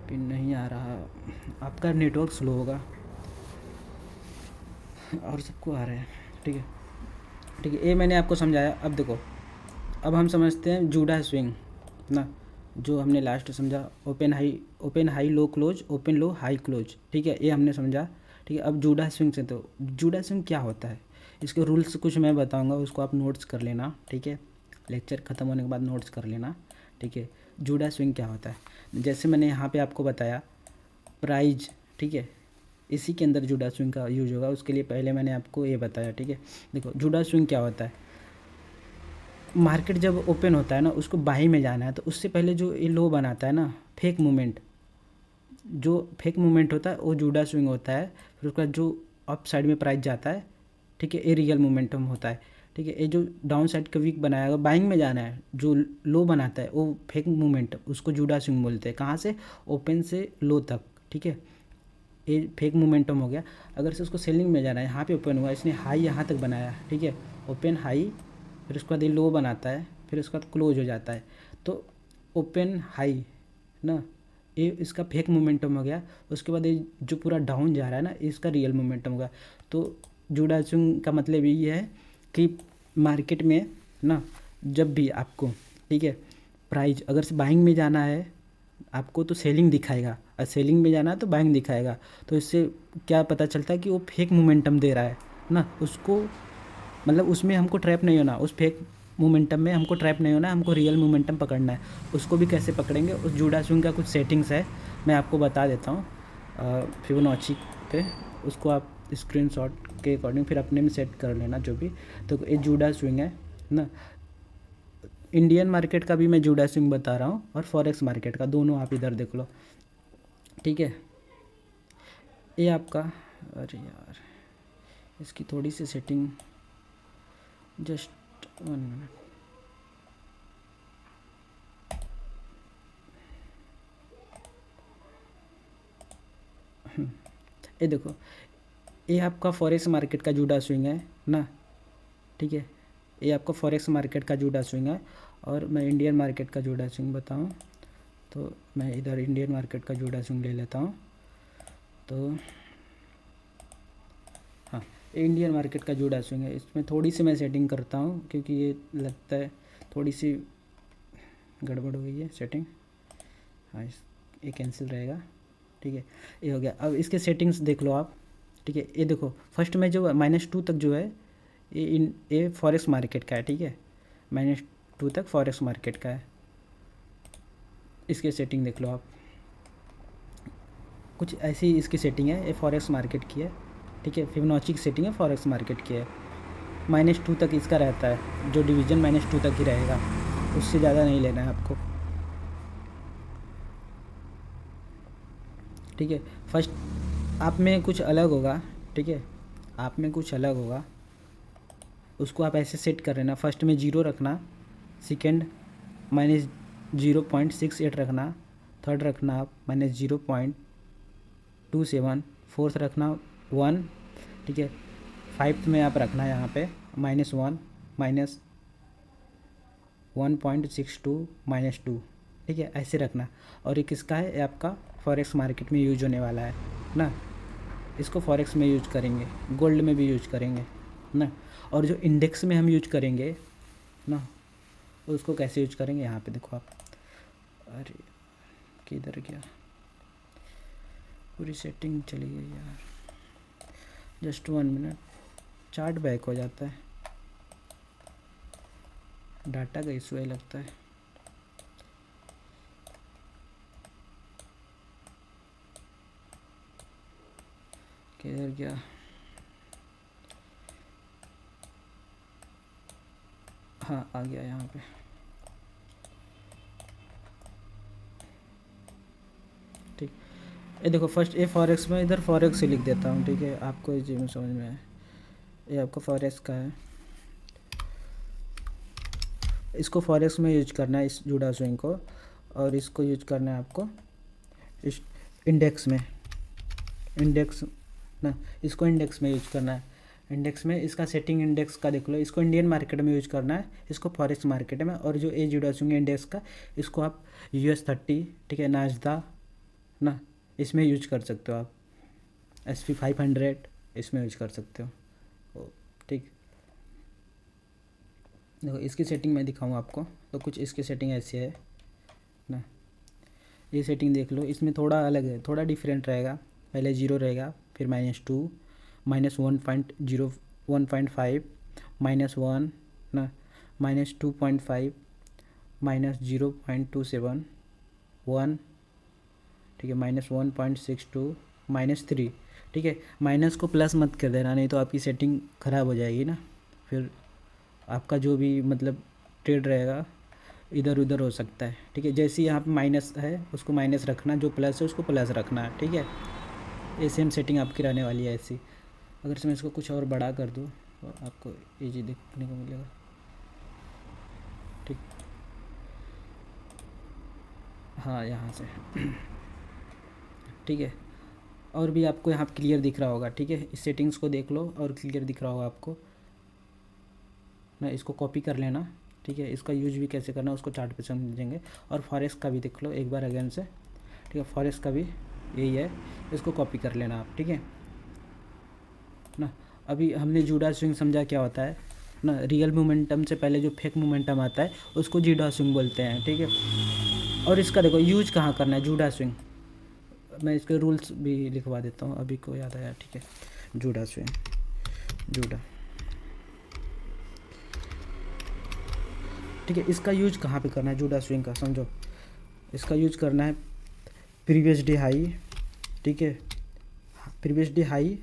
पिन नहीं आ रहा, आपका नेटवर्क स्लो होगा और सबको आ रहा है, ठीक है, ठीक है। ये मैंने आपको समझाया। अब देखो, अब हम समझते हैं जूडा स्विंग ना, जो हमने लास्ट समझा, open high low close, open लो हाई क्लोज, ठीक है, ये हमने समझा, ठीक है। अब जूडा स्विंग से, तो जूडा स्विंग क्या होता है, इसके रूल्स कुछ मैं बताऊंगा, उसको आप नोट्स कर लेना, ठीक है। लेक्चर ख़त्म होने के बाद नोट्स कर लेना, ठीक है। जूडा स्विंग क्या होता है, जैसे मैंने यहाँ पे आपको बताया प्राइज, ठीक है, इसी के अंदर जूडा स्विंग का यूज होगा। उसके लिए पहले मैंने आपको ये बताया, ठीक है। देखो जूडा स्विंग क्या होता है, मार्केट जब ओपन होता है ना, उसको बाई में जाना है तो उससे पहले जो ये लो बनाता है ना, फेक मूवमेंट, जो फेक मूवमेंट होता है वो जूडा स्विंग होता है। फिर उसका जो अप साइड में प्राइस जाता है, ठीक है, ये रियल मोमेंटम होता है, ठीक है। ये जो डाउन साइड का वीक बनाएगा, बाइंग में जाना है, जो लो बनाता है वो फेक मूवमेंट, उसको जूडा स्विंग बोलते हैं। कहाँ से, ओपन से लो तक, ठीक है, ये फेक मोमेंटम हो गया। अगर से उसको सेलिंग में जाना है, यहाँ पे ओपन हुआ, इसने हाई यहाँ तक बनाया, ठीक है, ओपन हाई, फिर उसके बाद ये लो बनाता है, फिर उसके बाद क्लोज हो जाता है, तो ओपन हाई ना, ये इसका फेक मोमेंटम हो गया। उसके बाद ये जो पूरा डाउन जा रहा है ना, इसका रियल मोमेंटम होगा। तो जूडा स्विंग का मतलब ये है कि मार्केट में ना, जब भी आपको, ठीक है, प्राइस अगर से बाइंग में जाना है आपको तो सेलिंग दिखाएगा, और सेलिंग में जाना है तो बाइंग दिखाएगा। तो इससे क्या पता चलता है कि वो फेक मोमेंटम दे रहा है ना, उसको मतलब उसमें हमको ट्रैप नहीं होना, उस फेक मोमेंटम में हमको ट्रैप नहीं होना, हमको रियल मोमेंटम पकड़ना है। उसको भी कैसे पकड़ेंगे, उस जूडा स्विंग का कुछ सेटिंग्स है, मैं आपको बता देता हूँ फिबोनाची पे, उसको आप स्क्रीनशॉट के अकॉर्डिंग फिर अपने में सेट कर लेना जो भी। तो ये जूडा स्विंग है ना, इंडियन मार्केट का भी मैं जूडा स्विंग बता रहा हूँ और फॉरेक्स मार्केट का, दोनों आप इधर देख लो, ठीक है। ये आपका, अरे यार इसकी थोड़ी सी सेटिंग, जस्ट 1 मिनट, ये देखो, ये आपका फॉरेक्स मार्केट का जूडा स्विंग है ना, ठीक है, ये आपका फॉरेक्स मार्केट का जूडा स्विंग है। और मैं इंडियन मार्केट का जूडा स्विंग बताऊं तो मैं इधर इंडियन मार्केट का जूडा स्विंग ले लेता हूं। तो हाँ, इंडियन मार्केट का जूडा स्विंग है, इसमें थोड़ी सी मैं सेटिंग करता हूँ क्योंकि ये लगता है थोड़ी सी गड़बड़ हो गई है सेटिंग। हाँ, ये कैंसिल रहेगा, ठीक है, ये हो गया। अब इसके सेटिंग्स देख लो आप, ठीक है। ये देखो फर्स्ट में जो -2 तक जो है ये फॉरेक्स मार्केट का है, ठीक है, -2 तक फॉरेक्स मार्केट का है। इसके सेटिंग देख लो आप, कुछ ऐसी इसकी सेटिंग है, ये फॉरेक्स मार्केट की है, ठीक है, फिबोनाची की सेटिंग है, फॉरेक्स मार्केट की है। -2 तक इसका रहता है, जो डिवीज़न -2 तक ही रहेगा, उससे ज़्यादा नहीं लेना है आपको। ठीक है। फर्स्ट आप में कुछ अलग होगा, ठीक है, आप में कुछ अलग होगा, उसको आप ऐसे सेट कर लेना। फर्स्ट में 0 रखना, सेकेंड -0.68 रखना, थर्ड रखना आप -0.27, फोर्थ रखना 1, ठीक है, फाइव्थ में आप रखना यहाँ पे -1, -1.62, -2, ठीक है, ऐसे रखना। और ये किसका है? ये आपका फॉरेक्स मार्केट में यूज होने वाला है ना, इसको फॉरेक्स में यूज करेंगे, गोल्ड में भी यूज करेंगे ना। और जो इंडेक्स में हम यूज करेंगे ना, उसको कैसे यूज करेंगे, यहाँ पे देखो आप। अरे किधर गया, पूरी सेटिंग चली गई यार, जस्ट 1 मिनट, चार्ट बैक हो जाता है, डाटा का इशू है लगता है। किधर गया, हाँ आ गया यहाँ पे। ठीक, ये देखो फर्स्ट ये फॉरेक्स में, इधर फॉरेक्स से लिख देता हूँ, ठीक है, आपको ये चीज़ में समझ में आए। ये आपका फॉरेक्स का है, इसको फॉरेक्स में यूज करना है, इस जुड़ा स्विंग को, और इसको यूज करना है आपको इस इंडेक्स में, इंडेक्स ना, इसको इंडेक्स में यूज करना है। इंडेक्स में इसका सेटिंग इंडेक्स का देख लो, इसको इंडियन मार्केट में यूज करना है, इसको फॉरेक्स मार्केट में। और जो ए जुड़ा स्विंग इंडेक्स का, इसको आप US30, ठीक है, नाजदा ना, इसमें यूज कर सकते हो आप, SP500 इसमें यूज कर सकते हो, ठीक। देखो इसकी सेटिंग मैं दिखाऊँ आपको, तो कुछ इसकी सेटिंग ऐसी है ना, ये सेटिंग देख लो, इसमें थोड़ा अलग है, थोड़ा डिफरेंट रहेगा। पहले 0 रहेगा, फिर -2, -1.0, 1.5, -1 ना, -2.5, -0.27, 1, ठीक है, -1.62, -3, ठीक है। माइनस को प्लस मत कर देना, नहीं तो आपकी सेटिंग ख़राब हो जाएगी ना, फिर आपका जो भी मतलब ट्रेड रहेगा इधर उधर हो सकता है, ठीक है। जैसे यहाँ पे माइनस है उसको माइनस रखना, जो प्लस है उसको प्लस रखना है, ठीक है। ये सेम सेटिंग आपकी रहने वाली है ऐसी। अगर मैं इसको कुछ और बड़ा कर दूँ तो आपको ईजी देखने को मिलेगा, ठीक। हाँ यहाँ से ठीक है, और भी आपको यहाँ क्लियर दिख रहा होगा, ठीक है। इस सेटिंग्स को देख लो और क्लियर दिख रहा होगा आपको ना, इसको कॉपी कर लेना, ठीक है। इसका यूज भी कैसे करना है उसको चार्ट पे समझेंगे। और फॉरेक्स का भी देख लो एक बार अगेन से, ठीक है, फॉरेक्स का भी यही है, इसको कॉपी कर लेना आप, ठीक है ना। अभी हमने जूडा स्विंग समझा क्या होता है ना, रियल मोमेंटम से पहले जो फेक मोमेंटम आता है उसको जूडा स्विंग बोलते हैं, ठीक है। और इसका देखो यूज कहाँ करना है जूडा स्विंग, मैं इसके रूल्स भी लिखवा देता हूँ, अभी को याद आया, ठीक है। जूडा स्विंग, जूडा, ठीक है, इसका यूज कहाँ पे करना है जूडा स्विंग का, समझो। इसका यूज करना है प्रीवियस डे हाई, ठीक है, previous day high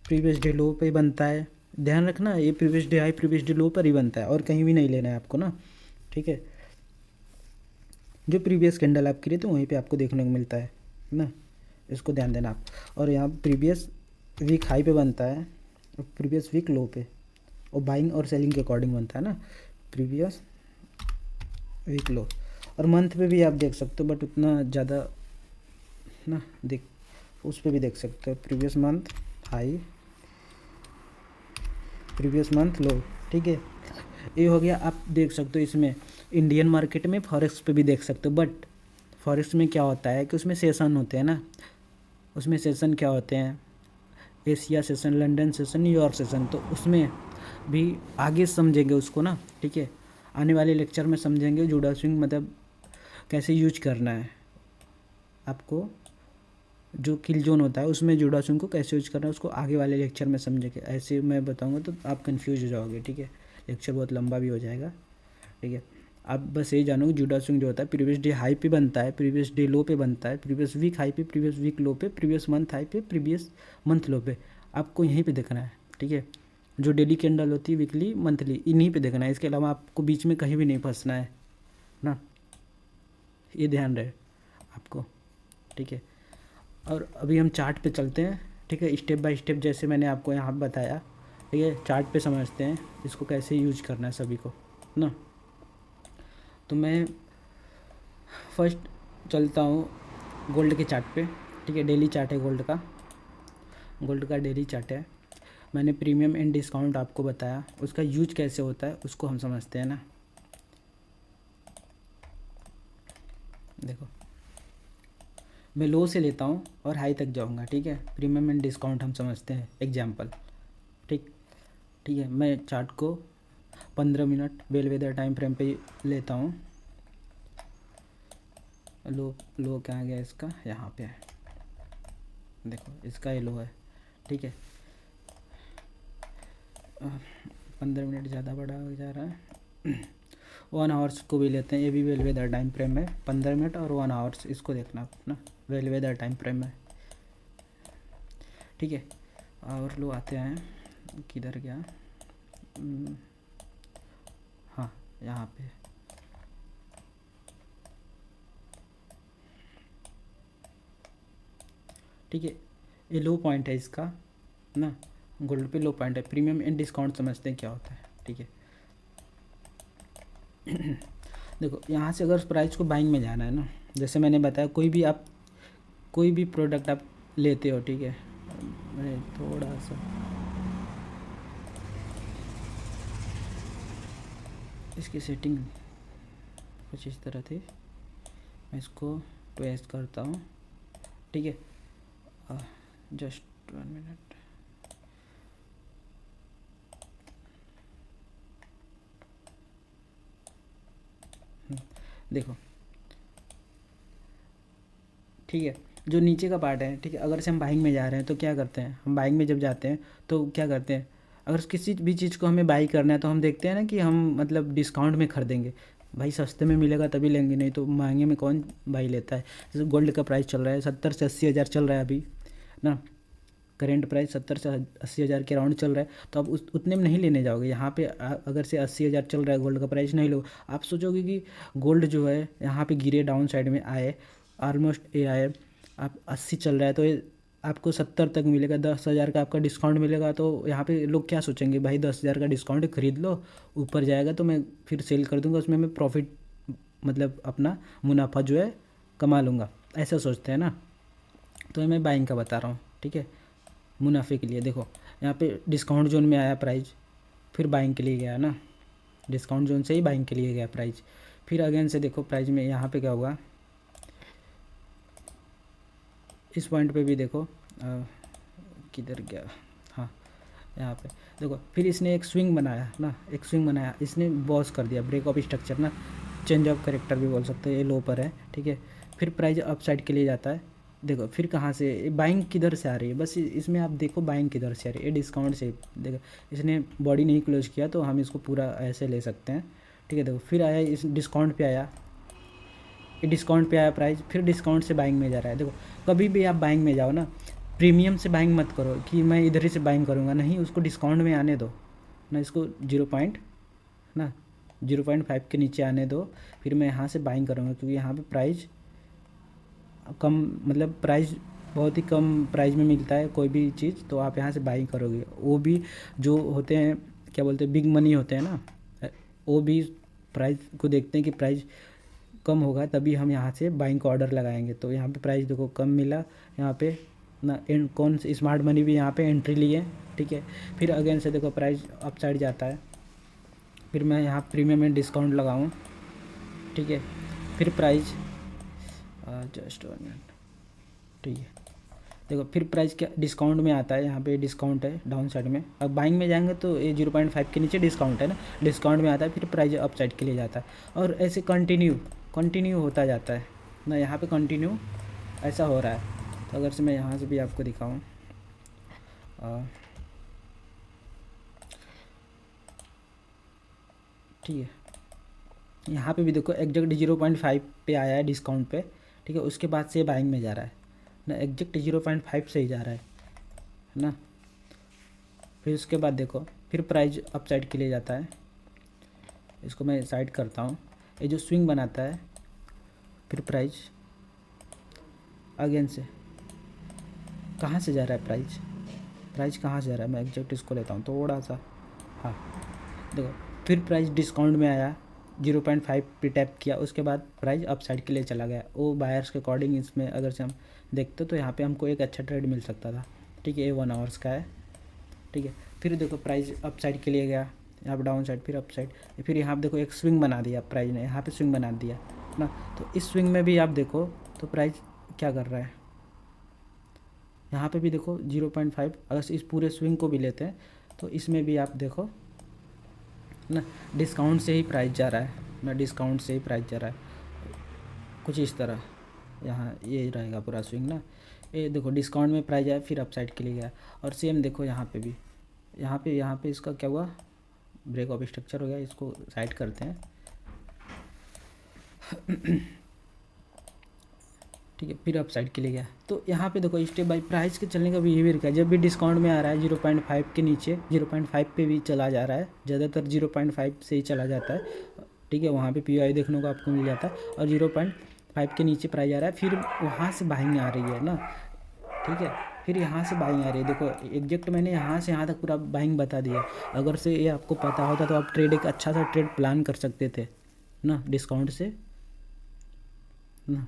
previous day लो पे बनता है, ध्यान रखना, ये previous day high previous day लो पर ही बनता है, और कहीं भी नहीं लेना है आपको ना, ठीक है। जो प्रीवियस कैंडल आपकी रहती है वहीं पे आपको देखने को मिलता है ना, इसको ध्यान देना आप। और यहाँ प्रीवियस वीक हाई पे बनता है और प्रीवियस वीक लो पे, और बाइंग और सेलिंग के अकॉर्डिंग बनता है ना, प्रीवियस वीक लो। और मंथ पे भी आप देख सकते हो, बट उतना ज़्यादा ना देख, उस पर भी देख सकते हो, previous month high previous month low, ठीक है। ये हो गया, आप देख सकते हो इसमें इंडियन मार्केट में, फॉरेक्स पे भी देख सकते हो। बट फॉरेक्स में क्या होता है कि उसमें सेशन होते हैं ना, उसमें सेशन क्या होते हैं, Asia session, London session, New York session, तो उसमें भी आगे समझेंगे उसको ना, ठीक है। आने वाले लेक्चर में समझेंगे जूडा स्विंग मतलब कैसे यूज करना है आपको, जो किल जोन होता है उसमें जूडा स्विंग को कैसे यूज करना है उसको आगे वाले लेक्चर में समझेंगे। ऐसे मैं बताऊंगा तो आप कंफ्यूज हो जाओगे, ठीक है, लेक्चर बहुत लंबा भी हो जाएगा, ठीक है। आप बस ये जानो जूडा स्विंग जो होता है प्रीवियस डे हाई पे बनता है, प्रीवियस डे लो पे बनता है, प्रीवियस वीक हाई पे, प्रीवियस वीक लो पे, प्रीवियस मंथ हाई पे, प्रीवियस मंथ लो पे, आपको यहीं पे देखना है, ठीक है। जो डेली कैंडल होती है, वीकली, मंथली, इन्हीं पे देखना है, इसके अलावा आपको बीच में कहीं भी नहीं फंसना है ना, ये ध्यान रहे आपको, ठीक है। और अभी हम चार्ट पे चलते हैं, ठीक है, स्टेप बाय स्टेप जैसे मैंने आपको यहाँ बताया, ठीक है। चार्ट पे समझते हैं इसको कैसे यूज करना है सभी को ना। तो मैं फर्स्ट चलता हूँ गोल्ड के चार्ट पे, ठीक है। डेली चार्ट है गोल्ड का डेली चार्ट है। मैंने प्रीमियम एंड डिस्काउंट आपको बताया, उसका यूज कैसे होता है उसको हम समझते हैं ना। देखो मैं लो से लेता हूँ और हाई तक जाऊँगा, ठीक है। प्रीमियम एंड डिस्काउंट हम समझते हैं एग्जाम्पल, ठीक है। मैं चार्ट को 15 मिनट बेलवेदर टाइम फ्रेम पे लेता हूँ। लो क्या आ गया इसका, यहाँ पे है, देखो इसका ये लो है, ठीक है। 15 मिनट ज़्यादा बड़ा हो जा रहा है। 1 आवर्स को भी लेते हैं, ये भी बेलवेदर टाइम फ्रेम है। 15 मिनट और 1 आवर्स इसको देखना अपना बेलवेदर टाइम फ्रेम है, ठीक है। और लो आते हैं, किधर गया, हाँ यहाँ पे, ठीक है। ये लो पॉइंट है इसका ना, गोल्ड पे लो पॉइंट है। प्रीमियम एंड डिस्काउंट समझते हैं क्या होता है, ठीक है। देखो यहाँ से अगर प्राइस को बाइंग में जाना है ना, जैसे मैंने बताया कोई भी प्रोडक्ट आप लेते हो, ठीक है। मैं थोड़ा सा इसकी सेटिंग कुछ इस तरह थी, मैं इसको ट्वेस्ट करता हूँ, ठीक है। जस्ट 1 मिनट, देखो ठीक है। जो नीचे का पार्ट है, ठीक है, अगर से हम बाइंग में जा रहे हैं तो क्या करते हैं, हम बाइंग में जब जाते हैं तो क्या करते हैं, अगर किसी भी चीज़ को हमें बाई करना है तो हम देखते हैं ना कि हम मतलब डिस्काउंट में खरीदेंगे। भाई सस्ते में मिलेगा तभी लेंगे, नहीं तो महंगे में कौन बाई लेता है। जैसे गोल्ड का प्राइस चल रहा है 70 से 80 हज़ार चल रहा है अभी ना, करेंट प्राइस 70 से 80 हज़ार के राउंड चल रहा है। तो आप उतने में नहीं लेने जाओगे। यहाँ पे अगर से 80 हज़ार चल रहा है गोल्ड का प्राइस, नहीं लो। आप सोचोगे कि गोल्ड जो है यहाँ पे गिरे, डाउन साइड में आए, ऑलमोस्ट ये आए, आप 80 चल रहा है तो ये आपको 70 तक मिलेगा, 10 हज़ार का आपका डिस्काउंट मिलेगा। तो यहाँ पे लोग क्या सोचेंगे, भाई 10 हज़ार का डिस्काउंट खरीद लो, ऊपर जाएगा तो मैं फिर सेल कर दूँगा, उसमें मैं प्रॉफिट मतलब अपना मुनाफा जो है कमा लूँगा, ऐसा सोचते हैं ना। तो मैं बाइंग का बता रहा हूँ, ठीक है, मुनाफे के लिए। देखो यहाँ पे डिस्काउंट जोन में आया प्राइस, फिर बाइंग के लिए गया ना, डिस्काउंट जोन से ही बाइंग के लिए गया प्राइस। फिर अगेन से देखो प्राइस में यहाँ पे क्या हुआ, इस पॉइंट पे भी देखो किधर गया, हाँ यहाँ पे देखो। फिर इसने एक स्विंग बनाया ना, एक स्विंग बनाया, इसने बॉस कर दिया, ब्रेक ऑफ स्ट्रक्चर ना, चेंज ऑफ करेक्टर भी बोल सकते हैं। ये लो पर है, ठीक है। फिर प्राइस अप साइड के लिए जाता है। देखो फिर कहाँ से बाइंग किधर से आ रही है, बस इसमें आप देखो बाइंग किधर से आ रही है, ये डिस्काउंट से। देखो इसने बॉडी नहीं क्लोज किया तो हम इसको पूरा ऐसे ले सकते हैं, ठीक है। देखो फिर आया, इस डिस्काउंट पे आया, ये डिस्काउंट पे आया प्राइस, फिर डिस्काउंट से बाइंग में जा रहा है। देखो कभी भी आप बाइंग में जाओ ना, प्रीमियम से बाइंग मत करो कि मैं इधर ही से बाइंग करूँगा, नहीं, उसको डिस्काउंट में आने दो ना, इसको 0.5 के नीचे आने दो, फिर मैं यहाँ से बाइंग करूँगा। क्योंकि यहाँ पे प्राइस कम, मतलब प्राइस बहुत ही कम प्राइस में मिलता है कोई भी चीज़, तो आप यहाँ से बाइंग करोगे। वो भी जो होते हैं क्या बोलते हैं, बिग मनी होते हैं ना, वो भी प्राइस को देखते हैं कि प्राइस कम होगा तभी हम यहाँ से बाइंग का ऑर्डर लगाएंगे। तो यहाँ पे प्राइस देखो कम मिला यहाँ पे ना, कौन से स्मार्ट मनी भी यहाँ पे एंट्री लिए, ठीक है। फिर अगेन से देखो प्राइस अप साइड जाता है, फिर मैं यहाँ प्रीमियम में डिस्काउंट लगाऊँ, ठीक है। फिर प्राइस जस्ट 1 मिनट, ठीक है। देखो फिर प्राइस क्या डिस्काउंट में आता है, यहाँ पे डिस्काउंट है डाउन साइड में। अब बाइंग में जाएंगे तो ये 0.5 के नीचे डिस्काउंट है ना, डिस्काउंट में आता है, फिर प्राइस अप साइड के लिए जाता है, और ऐसे कंटिन्यू होता जाता है ना। यहाँ पे कंटिन्यू ऐसा हो रहा है। तो अगर से मैं यहाँ से भी आपको दिखाऊँ, ठीक है, यहाँ पे भी देखो एग्जैक्ट 0.5 पे आया है डिस्काउंट पे, ठीक है। उसके बाद से बाइंग में जा रहा है ना, एग्जैक्ट 0.5 से ही जा रहा है ना। फिर उसके बाद देखो फिर प्राइस अप साइड के लिए जाता है, इसको मैं साइड करता हूँ, ये जो स्विंग बनाता है, फिर प्राइस अगेन से कहाँ से जा रहा है प्राइस, प्राइस कहाँ से जा रहा है, मैं एग्जैक्ट इसको लेता हूँ थोड़ा सा। हाँ देखो, फिर प्राइस डिस्काउंट में आया, 0.5 पे टैप किया, उसके बाद प्राइस अप साइड के लिए चला गया। वो बायर्स के अकॉर्डिंग इसमें अगर से हम देखते तो यहाँ पे हमको एक अच्छा ट्रेड मिल सकता था। ठीक है, ये 1 आवर्स का है। ठीक है, फिर देखो प्राइस अप साइड के लिए गया, यहाँ पर डाउन साइड, फिर अप साइड, फिर यहाँ पे देखो एक स्विंग बना दिया प्राइस ने, यहाँ पे स्विंग बना दिया ना। तो इस स्विंग में भी आप देखो तो प्राइस क्या कर रहा है, यहाँ पे भी देखो 0.5, अगर इस पूरे स्विंग को भी लेते हैं तो इसमें भी आप देखो ना, डिस्काउंट से ही प्राइस जा रहा है ना, डिस्काउंट से ही प्राइस जा रहा है कुछ इस तरह। यहाँ ये रहेगा पूरा स्विंग ना, ये देखो डिस्काउंट में प्राइस आया, फिर अप साइड के लिए गया। और सेम देखो यहाँ पे भी, यहाँ पे इसका क्या हुआ, ब्रेक ऑफ स्ट्रक्चर हो गया, इसको साइड करते हैं। ठीक है, फिर अप साइड के लिए गया। तो यहाँ पे देखो स्टेप बाई प्राइस के चलने का बिहेवियर क्या है, जब भी डिस्काउंट में आ रहा है 0.5 के नीचे 0.5 पे भी चला जा रहा है, ज़्यादातर 0.5 से ही चला जाता है। ठीक है, वहाँ पे पी देखने को आपको मिल जाता है, और 0.5 के नीचे प्राइस आ रहा है, फिर वहाँ से बाइंग आ रही है ना। ठीक है, फिर यहाँ से बाइंग आ रही है, देखो एग्जैक्ट मैंने यहाँ से यहाँ तक पूरा बाइंग बता दिया। अगर से ये आपको पता होता तो आप ट्रेड एक अच्छा सा ट्रेड प्लान कर सकते थे ना, डिस्काउंट से ना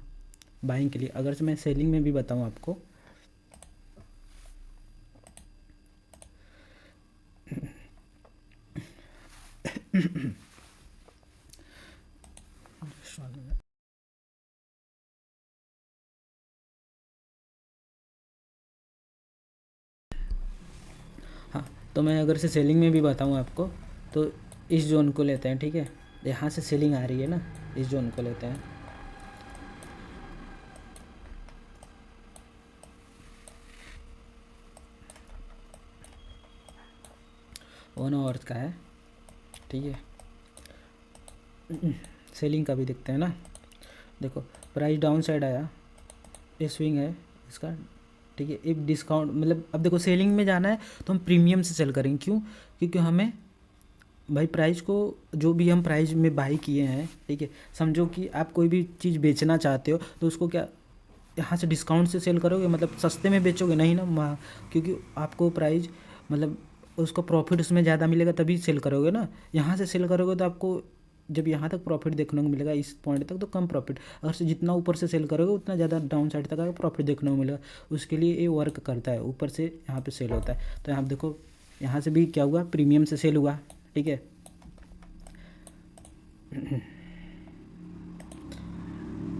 बाइंग के लिए। अगर से मैं सेलिंग में भी बताऊँ आपको, हाँ तो मैं अगर से सेलिंग में भी बताऊँ आपको, तो इस जोन को लेते हैं। ठीक है, यहाँ से सेलिंग आ रही है ना, इस जोन को लेते हैं। वन आवर्स का है। ठीक है, सेलिंग का भी देखते हैं ना। देखो प्राइस डाउन साइड आया, ये स्विंग है इसका। ठीक है, एक डिस्काउंट मतलब अब देखो सेलिंग में जाना है तो हम प्रीमियम से सेल करेंगे, क्यों, क्योंकि हमें भाई प्राइस को, जो भी हम प्राइस में बाई किए हैं, ठीक है, समझो कि आप कोई भी चीज़ बेचना चाहते हो तो उसको क्या यहाँ से डिस्काउंट से सेल करोगे, मतलब सस्ते में बेचोगे नहीं ना, क्योंकि आपको प्राइस मतलब उसको प्रॉफिट उसमें ज़्यादा मिलेगा तभी सेल करोगे ना। यहाँ से सेल करोगे तो आपको जब यहाँ तक प्रॉफिट देखने को मिलेगा, इस पॉइंट तक तो कम प्रॉफिट, अगर से जितना ऊपर से सेल करोगे उतना ज़्यादा डाउन साइड तक आपको प्रॉफिट देखने को मिलेगा। उसके लिए ये वर्क करता है, ऊपर से यहाँ पे सेल होता है। तो यहाँ देखो यहाँ से भी क्या हुआ, प्रीमियम से सेल हुआ। ठीक है,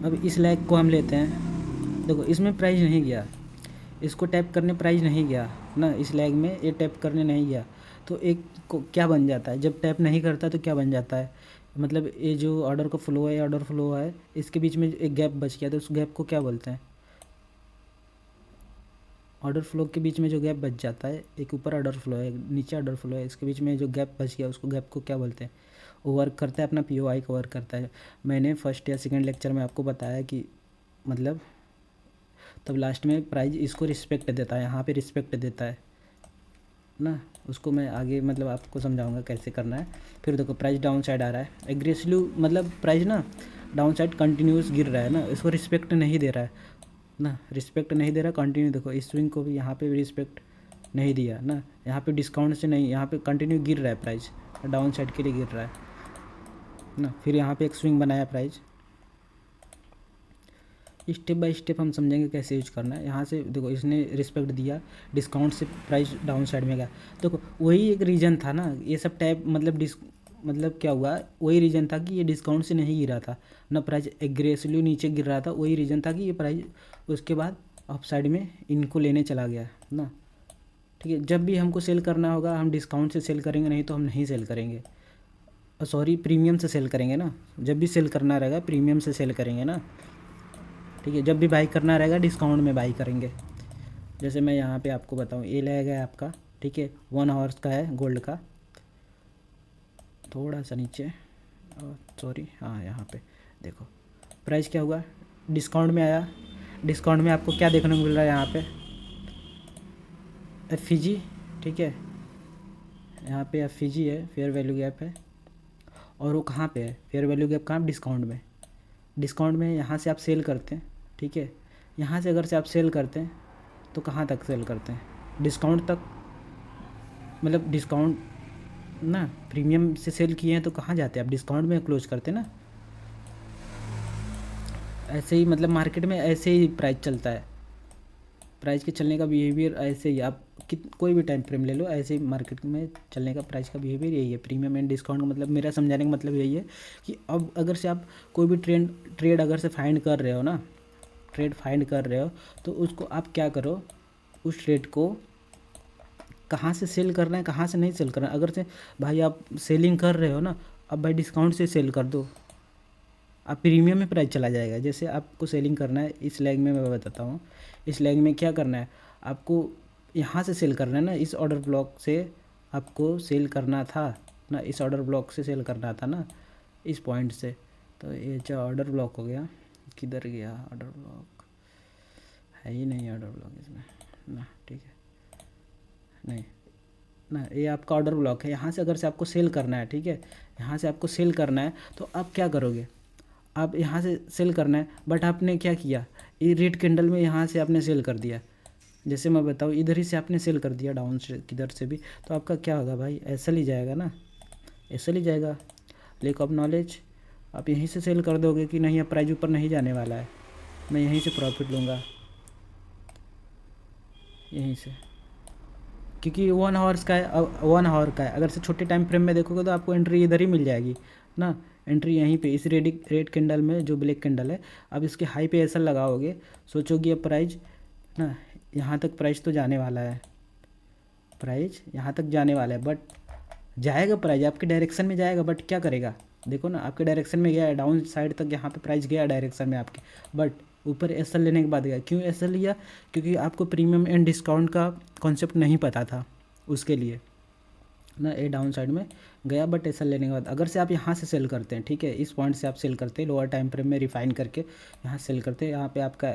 अब इस लैग को हम लेते हैं। देखो इसमें प्राइस नहीं गया, इसको टैप करने प्राइस नहीं गया ना, इस लैग में ये टैप करने नहीं गया। तो एक को क्या बन जाता है, जब टैप नहीं करता तो क्या बन जाता है, मतलब ये जो ऑर्डर का फ्लो है, ऑर्डर फ्लो है, इसके बीच में एक गैप बच गया, तो उस गैप को क्या बोलते हैं, ऑर्डर फ्लो के बीच में जो गैप बच जाता है, एक ऊपर ऑर्डर फ्लो है, नीचे ऑर्डर फ्लो है, इसके बीच में जो गैप बच गया उसको गैप को क्या बोलते हैं, वो वर्क करता है अपना पीओआई का वर्क करता है। मैंने फर्स्ट या सेकेंड लेक्चर में आपको बताया कि मतलब तब लास्ट में प्राइस इसको रिस्पेक्ट देता है, यहाँ पे रिस्पेक्ट देता है ना। उसको मैं आगे मतलब आपको समझाऊंगा कैसे करना है। फिर देखो प्राइस डाउन साइड आ रहा है एग्रेसिव, मतलब प्राइस ना डाउन साइड कंटिन्यूस गिर रहा है ना, इसको रिस्पेक्ट नहीं दे रहा है ना, रिस्पेक्ट नहीं दे रहा कंटिन्यू। देखो इस स्विंग को भी यहाँ पे भी रिस्पेक्ट नहीं दिया ना, यहाँ पे डिस्काउंट से नहीं, यहाँ पे कंटिन्यू गिर रहा है प्राइस, डाउन साइड के लिए गिर रहा है ना। फिर यहाँ पे एक स्विंग बनाया प्राइस, स्टेप बाय स्टेप हम समझेंगे कैसे यूज करना है। यहाँ से देखो इसने रिस्पेक्ट दिया, डिस्काउंट से प्राइस डाउन साइड में गया। देखो वही एक रीज़न था ना, ये सब टाइप मतलब क्या हुआ, वही रीज़न था कि ये डिस्काउंट से नहीं गिरा था ना, प्राइस एग्रेसिवली नीचे गिर रहा था, वही रीज़न था कि ये प्राइस उसके बाद अप साइड में इनको लेने चला गया ना। ठीक है, जब भी हमको सेल करना होगा हम डिस्काउंट से सेल करेंगे, नहीं तो हम नहीं सेल करेंगे, सॉरी प्रीमियम से सेल करेंगे ना। जब भी सेल करना रहेगा प्रीमियम से सेल करेंगे ना। ठीक है, जब भी बाई करना रहेगा डिस्काउंट में बाई करेंगे। जैसे मैं यहाँ पे आपको बताऊँ, ये लगेगा आपका, ठीक है, 1 आवर्स का है गोल्ड का, थोड़ा सा नीचे, सॉरी हाँ यहाँ पे देखो प्राइस क्या हुआ, डिस्काउंट में आया। डिस्काउंट में आपको क्या देखने को मिल रहा है, यहाँ पे एफ, ठीक है, यहाँ पे एफ है, फेयर वैल्यू गैप है। और वो कहाँ पे है फेयर वैल्यू गैप, कहाँ, डिस्काउंट में। डिस्काउंट में यहाँ से आप सेल करते हैं, ठीक है, यहाँ से अगर से आप सेल करते हैं तो कहाँ तक सेल करते हैं, डिस्काउंट तक, मतलब डिस्काउंट ना, प्रीमियम से सेल किए हैं तो कहाँ जाते हैं आप, डिस्काउंट में क्लोज करते हैं ना। ऐसे ही मतलब मार्केट में ऐसे ही प्राइस चलता है, प्राइस के चलने का बिहेवियर ऐसे ही, आप कोई भी टाइम फ्रेम ले लो, ऐसे ही मार्केट में चलने का प्राइस का बिहेवियर यही है। प्रीमियम एंड डिस्काउंट का मतलब, मेरा समझाने का मतलब यही है कि अब अगर से आप कोई भी ट्रेड अगर से फाइंड कर रहे हो ना, ट्रेड फाइंड कर रहे हो, तो उसको आप क्या करो, उस ट्रेड को कहाँ से सेल करना है, कहाँ से नहीं सेल करना है। अगर से भाई आप सेलिंग कर रहे हो ना, अब भाई डिस्काउंट से सेल कर दो, आप प्रीमियम में प्राइस चला जाएगा। जैसे आपको सेलिंग करना है इस लैग में, मैं बताता हूँ इस लैग में क्या करना है। आपको यहाँ से सेल करना है ना, इस ऑर्डर ब्लॉक से आपको सेल करना था ना, इस ऑर्डर ब्लॉक से सेल करना था ना, इस पॉइंट से। तो ये जो ऑर्डर ब्लॉक हो गया, किधर गया ऑर्डर ब्लॉक, है ही नहीं ऑर्डर ब्लॉक इसमें ना, ठीक है, नहीं ना, ये आपका ऑर्डर ब्लॉक है। यहाँ से अगर से आपको सेल करना है, ठीक है, यहाँ से आपको सेल करना है, तो आप क्या करोगे, आप यहाँ से सेल करना है, बट आपने क्या किया, ये रेड कैंडल में यहाँ से आपने सेल कर दिया। जैसे मैं बताऊँ, इधर ही से आपने सेल कर दिया, डाउन से किधर से भी, तो आपका क्या होगा भाई, ऐसा ही जाएगा ना, ऐसा ही जाएगा। लैक ऑफ नॉलेज, आप यहीं से सेल कर दोगे कि नहीं अब प्राइस ऊपर नहीं जाने वाला है, मैं यहीं से प्रॉफिट लूँगा, यहीं से, क्योंकि 1 आवर्स का है, 1 आवर का है। अगर से छोटे टाइम फ्रेम में देखोगे तो आपको एंट्री इधर ही मिल जाएगी ना, एंट्री यहीं पे इस रेड कैंडल में, जो ब्लैक कैंडल है। अब इसके हाई पे ऐसा लगाओगे, सोचोगे अब प्राइस ना यहाँ तक प्राइस तो जाने वाला है, प्राइस यहाँ तक जाने वाला है, बट जाएगा प्राइस आपके डायरेक्शन में जाएगा, बट क्या करेगा, देखो ना आपके डायरेक्शन में गया है, डाउन साइड तक यहाँ पे प्राइस गया डायरेक्शन में आपके, बट ऊपर एसएल लेने के बाद गया। क्यों एसएल लिया, क्योंकि आपको प्रीमियम एंड डिस्काउंट का कॉन्सेप्ट नहीं पता था, उसके लिए ना ए डाउन साइड में गया, बट एसएल लेने के बाद अगर से आप यहाँ से सेल करते हैं, ठीक है, इस पॉइंट से आप सेल करते हैं, लोअर टाइम फ्रेम में रिफाइन करके यहाँ सेल करते हैं, यहाँ पे आपका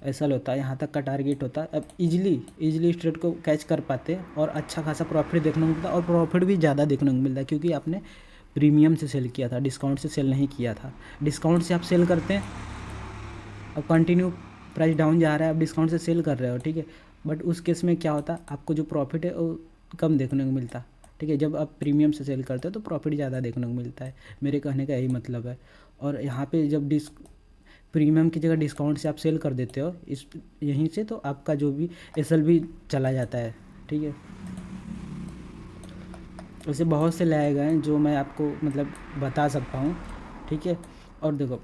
एसएल होता है, यहाँ तक का टारगेट होता है। अब इजीली इस ट्रेड को कैच कर पाते हैं और अच्छा खासा प्रॉफिट देखने को मिलता है, और प्रॉफिट भी ज़्यादा देखने को मिलता है, क्योंकि आपने प्रीमियम से सेल किया था, डिस्काउंट से सेल नहीं किया था। डिस्काउंट से आप सेल करते हैं, अब कंटिन्यू प्राइस डाउन जा रहा है, आप डिस्काउंट से सेल कर रहे हो, ठीक है, बट उस केस में क्या होता, आपको जो प्रॉफिट है वो कम देखने को मिलता, ठीक है। जब आप प्रीमियम से सेल करते हो तो प्रॉफिट ज़्यादा देखने को मिलता है, मेरे कहने का यही मतलब है। और यहाँ पे जब प्रीमियम की जगह डिस्काउंट से आप सेल कर देते हो इस यहीं से, तो आपका जो भी एसएल भी चला जाता है, ठीक है। वैसे बहुत से लैग हैं जो मैं आपको मतलब बता सकता हूँ, ठीक है। और देखो,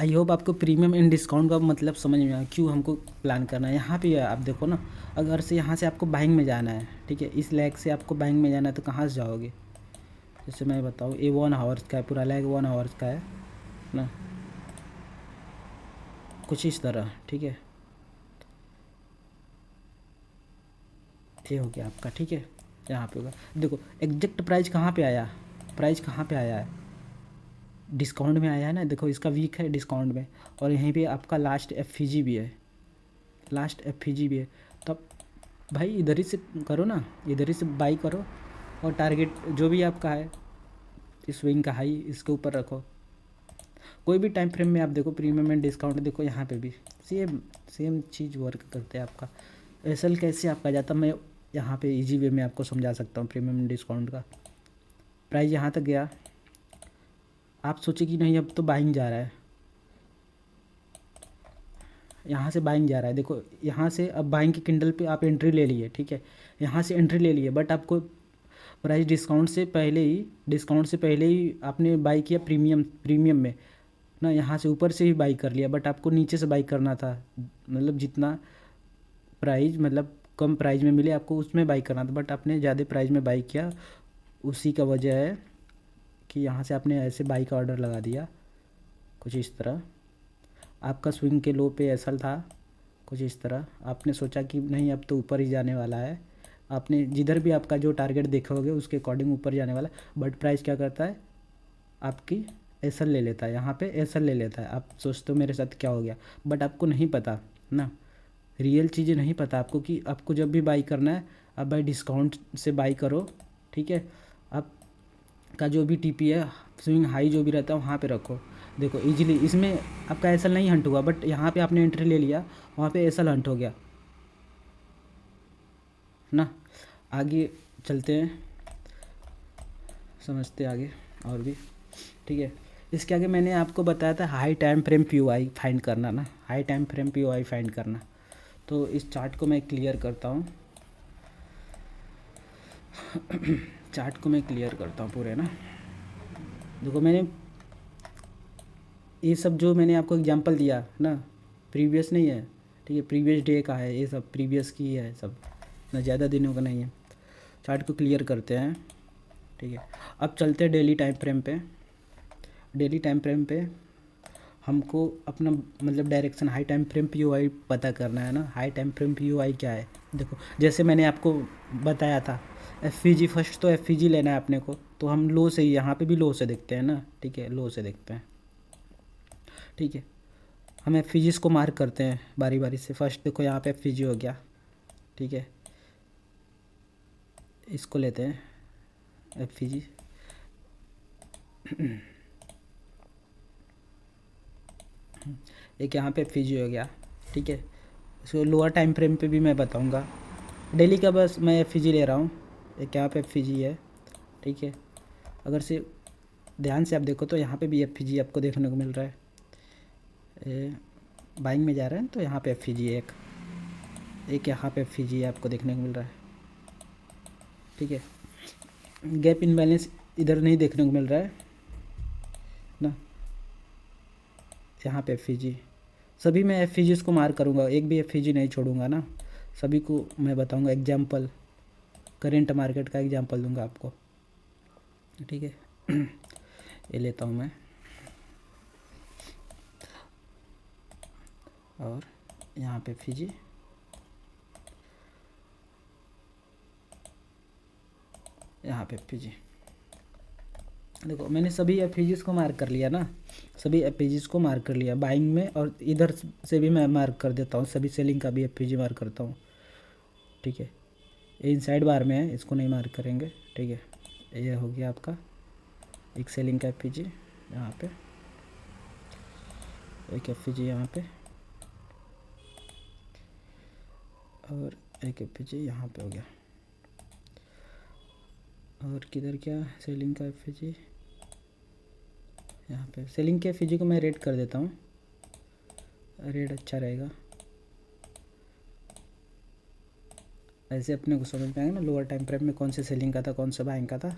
आई होप आपको प्रीमियम एंड डिस्काउंट का मतलब समझ में आया, क्यों हमको प्लान करना है। यहाँ पे आप देखो ना, अगर से यहाँ से आपको बाइंग में जाना है, ठीक है, इस लैग से आपको बाइंग में जाना है, तो कहाँ से जाओगे, जैसे मैं बताऊँ, ये 1 आवर्स का है, पूरा लैग 1 आवर्स का है ना, कुछ इस तरह, ठीक है, ये हो गया आपका, ठीक है। यहाँ पे होगा, देखो एग्जैक्ट प्राइस कहाँ पे आया, प्राइस कहाँ पे आया है, डिस्काउंट में आया है ना, देखो इसका वीक है डिस्काउंट में, और यहीं पे आपका लास्ट एफईजी भी है, लास्ट एफईजी भी है। तब भाई इधर ही से करो ना, इधर ही से बाई करो, और टारगेट जो भी आपका है स्विंग का हाई इसके ऊपर रखो। कोई भी टाइम फ्रेम में आप देखो, प्रीमियम एंड डिस्काउंट देखो, यहाँ पे भी सेम चीज़ वर्क करते हैं आपका। एसएल कैसे आपका जाता, मैं यहाँ पे इजी वे में आपको समझा सकता हूँ। प्रीमियम एंड डिस्काउंट का प्राइस यहाँ तक गया, आप सोचे कि नहीं अब तो बाइंग जा रहा है, यहाँ से बाइंग जा रहा है, देखो यहाँ से अब बाइंग की किंडल पे आप एंट्री ले लिए, ठीक है, यहाँ से एंट्री ले लिए, बट आपको प्राइस डिस्काउंट से पहले ही आपने बाई किया प्रीमियम में ना, यहाँ से ऊपर से ही बाई कर लिया, बट आपको नीचे से बाई करना था, मतलब जितना प्राइस मतलब कम प्राइस में मिले आपको उसमें बाई करना था, बट आपने ज़्यादा प्राइस में बाई किया। उसी का वजह है कि यहाँ से आपने ऐसे बाई का ऑर्डर लगा दिया, कुछ इस तरह। आपका स्विंग के लो पे ऐसा था, कुछ इस तरह आपने सोचा कि नहीं अब तो ऊपर ही जाने वाला है, आपने जिधर भी आपका जो टारगेट देखोगे उसके अकॉर्डिंग ऊपर जाने वाला, बट प्राइस क्या करता है, आपकी एसएल ले लेता है, यहाँ पे एसएल ले लेता है। आप सोचते हो मेरे साथ क्या हो गया, बट आपको नहीं पता ना, रियल चीज़ें नहीं पता आपको, कि आपको जब भी बाई करना है आप बाई डिस्काउंट से बाई करो, ठीक है। आप का जो भी टीपी है, स्विंग हाई जो भी रहता है वहाँ पे रखो, देखो इजीली इसमें आपका एसएल नहीं हंट हुआ, बट यहाँ पे आपने एंट्री ले लिया, वहाँ पे एसएल हंट हो गया ना। आगे चलते हैं, समझते हैं आगे और भी, ठीक है। इसके आगे मैंने आपको बताया था high time frame POI find करना ना, high time frame POI find करना। तो इस चार्ट को मैं क्लियर करता हूँ चार्ट को मैं क्लियर करता हूँ पूरे ना। देखो मैंने ये सब जो मैंने आपको एग्जांपल दिया ना, प्रीवियस नहीं है, ठीक है, प्रीवियस डे का है, ये सब प्रीवियस की है सब ना, ज़्यादा दिनों का नहीं है। चार्ट को क्लियर करते हैं, ठीक है। अब चलते हैं डेली टाइम फ्रेम पे। डेली टाइम फ्रेम पे हमको अपना मतलब direction high time frame POI पता करना है ना। हाई टाइम फ्रेम पीओआई क्या है, देखो जैसे मैंने आपको बताया था एफवीजी, फर्स्ट तो एफवीजी लेना है अपने को, तो हम लो से ही, यहाँ पे भी लो से देखते हैं ना, ठीक है, लो से देखते हैं, ठीक है। हम एफवीजीज को मार्क करते हैं बारी बारी से। फर्स्ट देखो यहाँ पे एफवीजी हो गया, ठीक है, इसको लेते हैं एफवीजी एक यहाँ पे एफवीजी हो गया, ठीक है। इसको लोअर टाइम फ्रेम पे भी मैं बताऊँगा, डेली का बस मैं एफवीजी ले रहा हूँ। एक यहाँ पे एफवीजी है, ठीक है। अगर से ध्यान से आप देखो तो यहाँ पे भी एफवीजी आपको देखने को मिल रहा है। बाइंग में जा रहे हैं तो यहाँ पे एफवीजी है एक यहाँ पे एफवीजी आपको देखने को मिल रहा है, ठीक है। गैप इनबैलेंस इधर नहीं देखने को मिल रहा है ना, यहाँ पे एफवीजी। सभी मैं एफवीजीज को मार्क करूँगा, एक भी एफवीजी नहीं छोड़ूंगा ना, सभी को मैं बताऊँगा। एग्जाम्पल करेंट मार्केट का एग्जाम्पल दूंगा आपको, ठीक है। ये लेता हूँ मैं, और यहाँ पे एफवीजी, यहाँ पे एफवीजी। देखो मैंने सभी एफवीजीज को मार्क कर लिया ना, सभी एफवीजीज को मार्क कर लिया बाइंग में, और इधर से भी मैं मार्क कर देता हूँ, सभी सेलिंग का भी एफवीजी मार्क करता हूँ, ठीक है। ये इनसाइड बार में है, इसको नहीं मार्क करेंगे, ठीक है। ये हो गया आपका एक सेलिंग का एफवीजी यहाँ पे, एक एफवीजी यहाँ पे, और एक एफवीजी यहाँ पे हो गया। और किधर क्या सेलिंग का एफवीजी, यहाँ पे सेलिंग के एफवीजी को मैं रेड कर देता हूँ, रेड अच्छा रहेगा, ऐसे अपने को समझ में आएगा ना लोअर टाइम फ्रेम में कौन से सेलिंग का था, कौन सा बाइंग का था।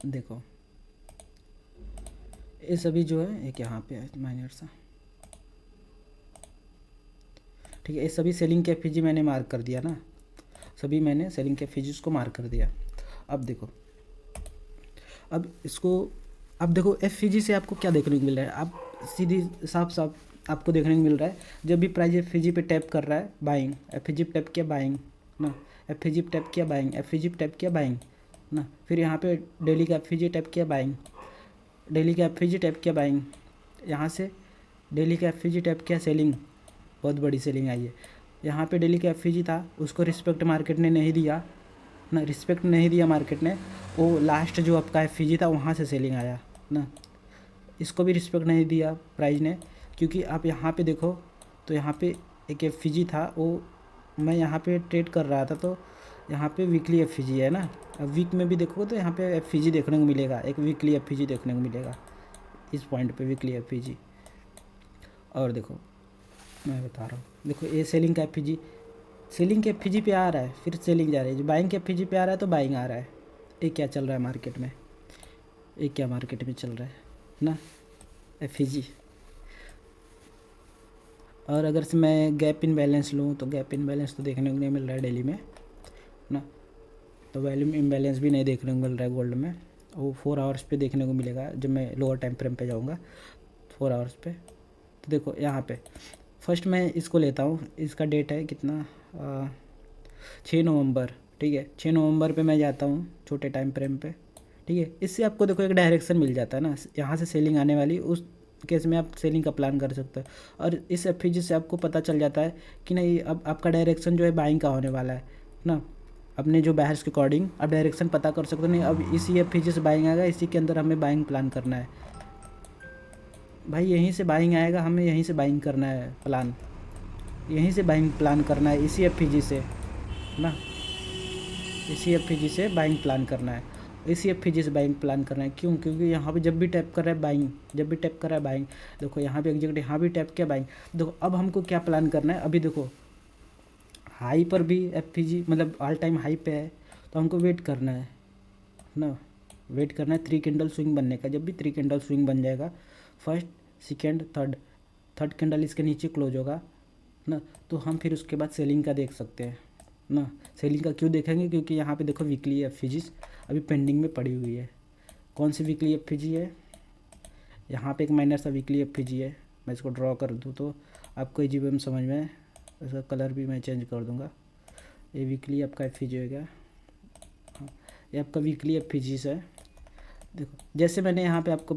देखो ये सभी जो है एक यहाँ पे है माइनर सा, ठीक है। ये सभी सेलिंग के एफवीजी मैंने मार्क कर दिया ना, सभी मैंने सेलिंग के एफवीजीज को मार्क कर दिया। अब देखो, अब इसको, अब देखो एफवीजी से आपको क्या देखने को मिल रहा है, आप सीधी साफ साफ आपको देखने को मिल रहा है, जब भी प्राइस एफवीजी पे टैप कर रहा है बाइंग, एफवीजी पे टैप किया बाइंग ना, एफवीजी पे टैप किया बाइंग, एफवीजी पे टैप किया बाइंग ना, फिर यहाँ पे डेली का एफवीजी टैप किया बाइंग, डेली का एफवीजी टैप किया बाइंग, यहाँ से डेली का एफवीजी टैप किया सेलिंग, बहुत बड़ी सेलिंग आई है। यहाँ पे डेली का एफवीजी था, उसको रिस्पेक्ट मार्केट ने नहीं दिया ना, रिस्पेक्ट नहीं दिया मार्केट ने, वो लास्ट जो आपका एफवीजी था वहाँ से सेलिंग आया ना, इसको भी रिस्पेक्ट नहीं दिया प्राइस ने, क्योंकि आप यहाँ पे देखो तो यहाँ पे एक एफवीजी था, वो मैं यहाँ पे ट्रेड कर रहा था, तो यहाँ पे वीकली एफवीजी है ना। अब वीक में भी देखोगे तो यहाँ पे एफवीजी देखने को मिलेगा, एक वीकली एफवीजी देखने को मिलेगा इस पॉइंट पे, वीकली एफवीजी। और देखो मैं बता रहा हूँ, देखो ये सेलिंग का एफवीजी, सेलिंग के एफवीजी पे आ रहा है, फिर सेलिंग जा रही है, जो बाइंग के एफवीजी पे आ रहा है तो बाइंग आ रहा है। ये क्या चल रहा है मार्केट में, ये क्या मार्केट में चल रहा है ना, एफवीजी। और अगर से मैं गैप इन बैलेंस लूँ तो गैप इन बैलेंस तो देखने को नहीं मिल रहा है डेली में ना, तो वैल्यूम इम्बैलेंस भी नहीं देखने को मिल रहा है गोल्ड में, वो 4 आवर्स पे देखने को मिलेगा जब मैं लोअर टाइम फ्रेम पे जाऊँगा 4 आवर्स पे। तो देखो यहाँ पे फर्स्ट मैं इसको लेता हूँ, इसका डेट है कितना 6 नवंबर, ठीक है। 6 नवंबर पे मैं जाता हूँ छोटे टाइम फ्रेम पे, ठीक है। इससे आपको देखो एक डायरेक्शन मिल जाता है ना, यहाँ से सेलिंग आने वाली, उस केस में आप सेलिंग का प्लान कर सकते हो। और इस एफवीजी से आपको पता चल जाता है कि नहीं अब आपका डायरेक्शन जो है बाइंग का होने वाला है ना, अपने जो बैयर्स के अकॉर्डिंग आप डायरेक्शन पता कर सकते हो। नहीं अब इसी एफ से बाइंग आएगा, इसी के अंदर हमें बाइंग प्लान करना है भाई, यहीं से बाइंग आएगा, हमें यहीं से बाइंग करना है प्लान, यहीं से बाइंग प्लान करना है इसी एफ से ना, इसी एफ से बाइंग प्लान करना है, इसी एफ से बाइंग प्लान करना है। क्यों? क्योंकि यहाँ पे जब भी टैप कर रहा है बाइंग, जब भी टैप कर रहा है बाइंग, देखो यहाँ पे एग्जैक्ट यहाँ भी टैप किया बाइंग। देखो अब हमको क्या प्लान करना है, अभी देखो हाई पर भी एफ मतलब ऑल टाइम हाई पे है, तो हमको वेट करना है ना, वेट करना है 3 कैंडल स्विंग बनने का। जब भी 3 कैंडल स्विंग बन जाएगा, फर्स्ट सेकेंड थर्ड कैंडल इसके नीचे क्लोज होगा ना, तो हम फिर उसके बाद सेलिंग का देख सकते हैं ना। सेलिंग का क्यों देखेंगे? क्योंकि यहाँ पे देखो वीकली एफ अभी पेंडिंग में पड़ी हुई है। कौन सी वीकली एफ है? यहाँ पे एक माइनर सा वीकली एफ है। मैं इसको ड्रॉ कर दूँ तो आपको इजीली समझ में, इसका कलर भी मैं चेंज कर दूँगा। ये वीकली आपका एफ हो गया, हाँ ये आपका वीकली एफ है। देखो जैसे मैंने यहाँ पे आपको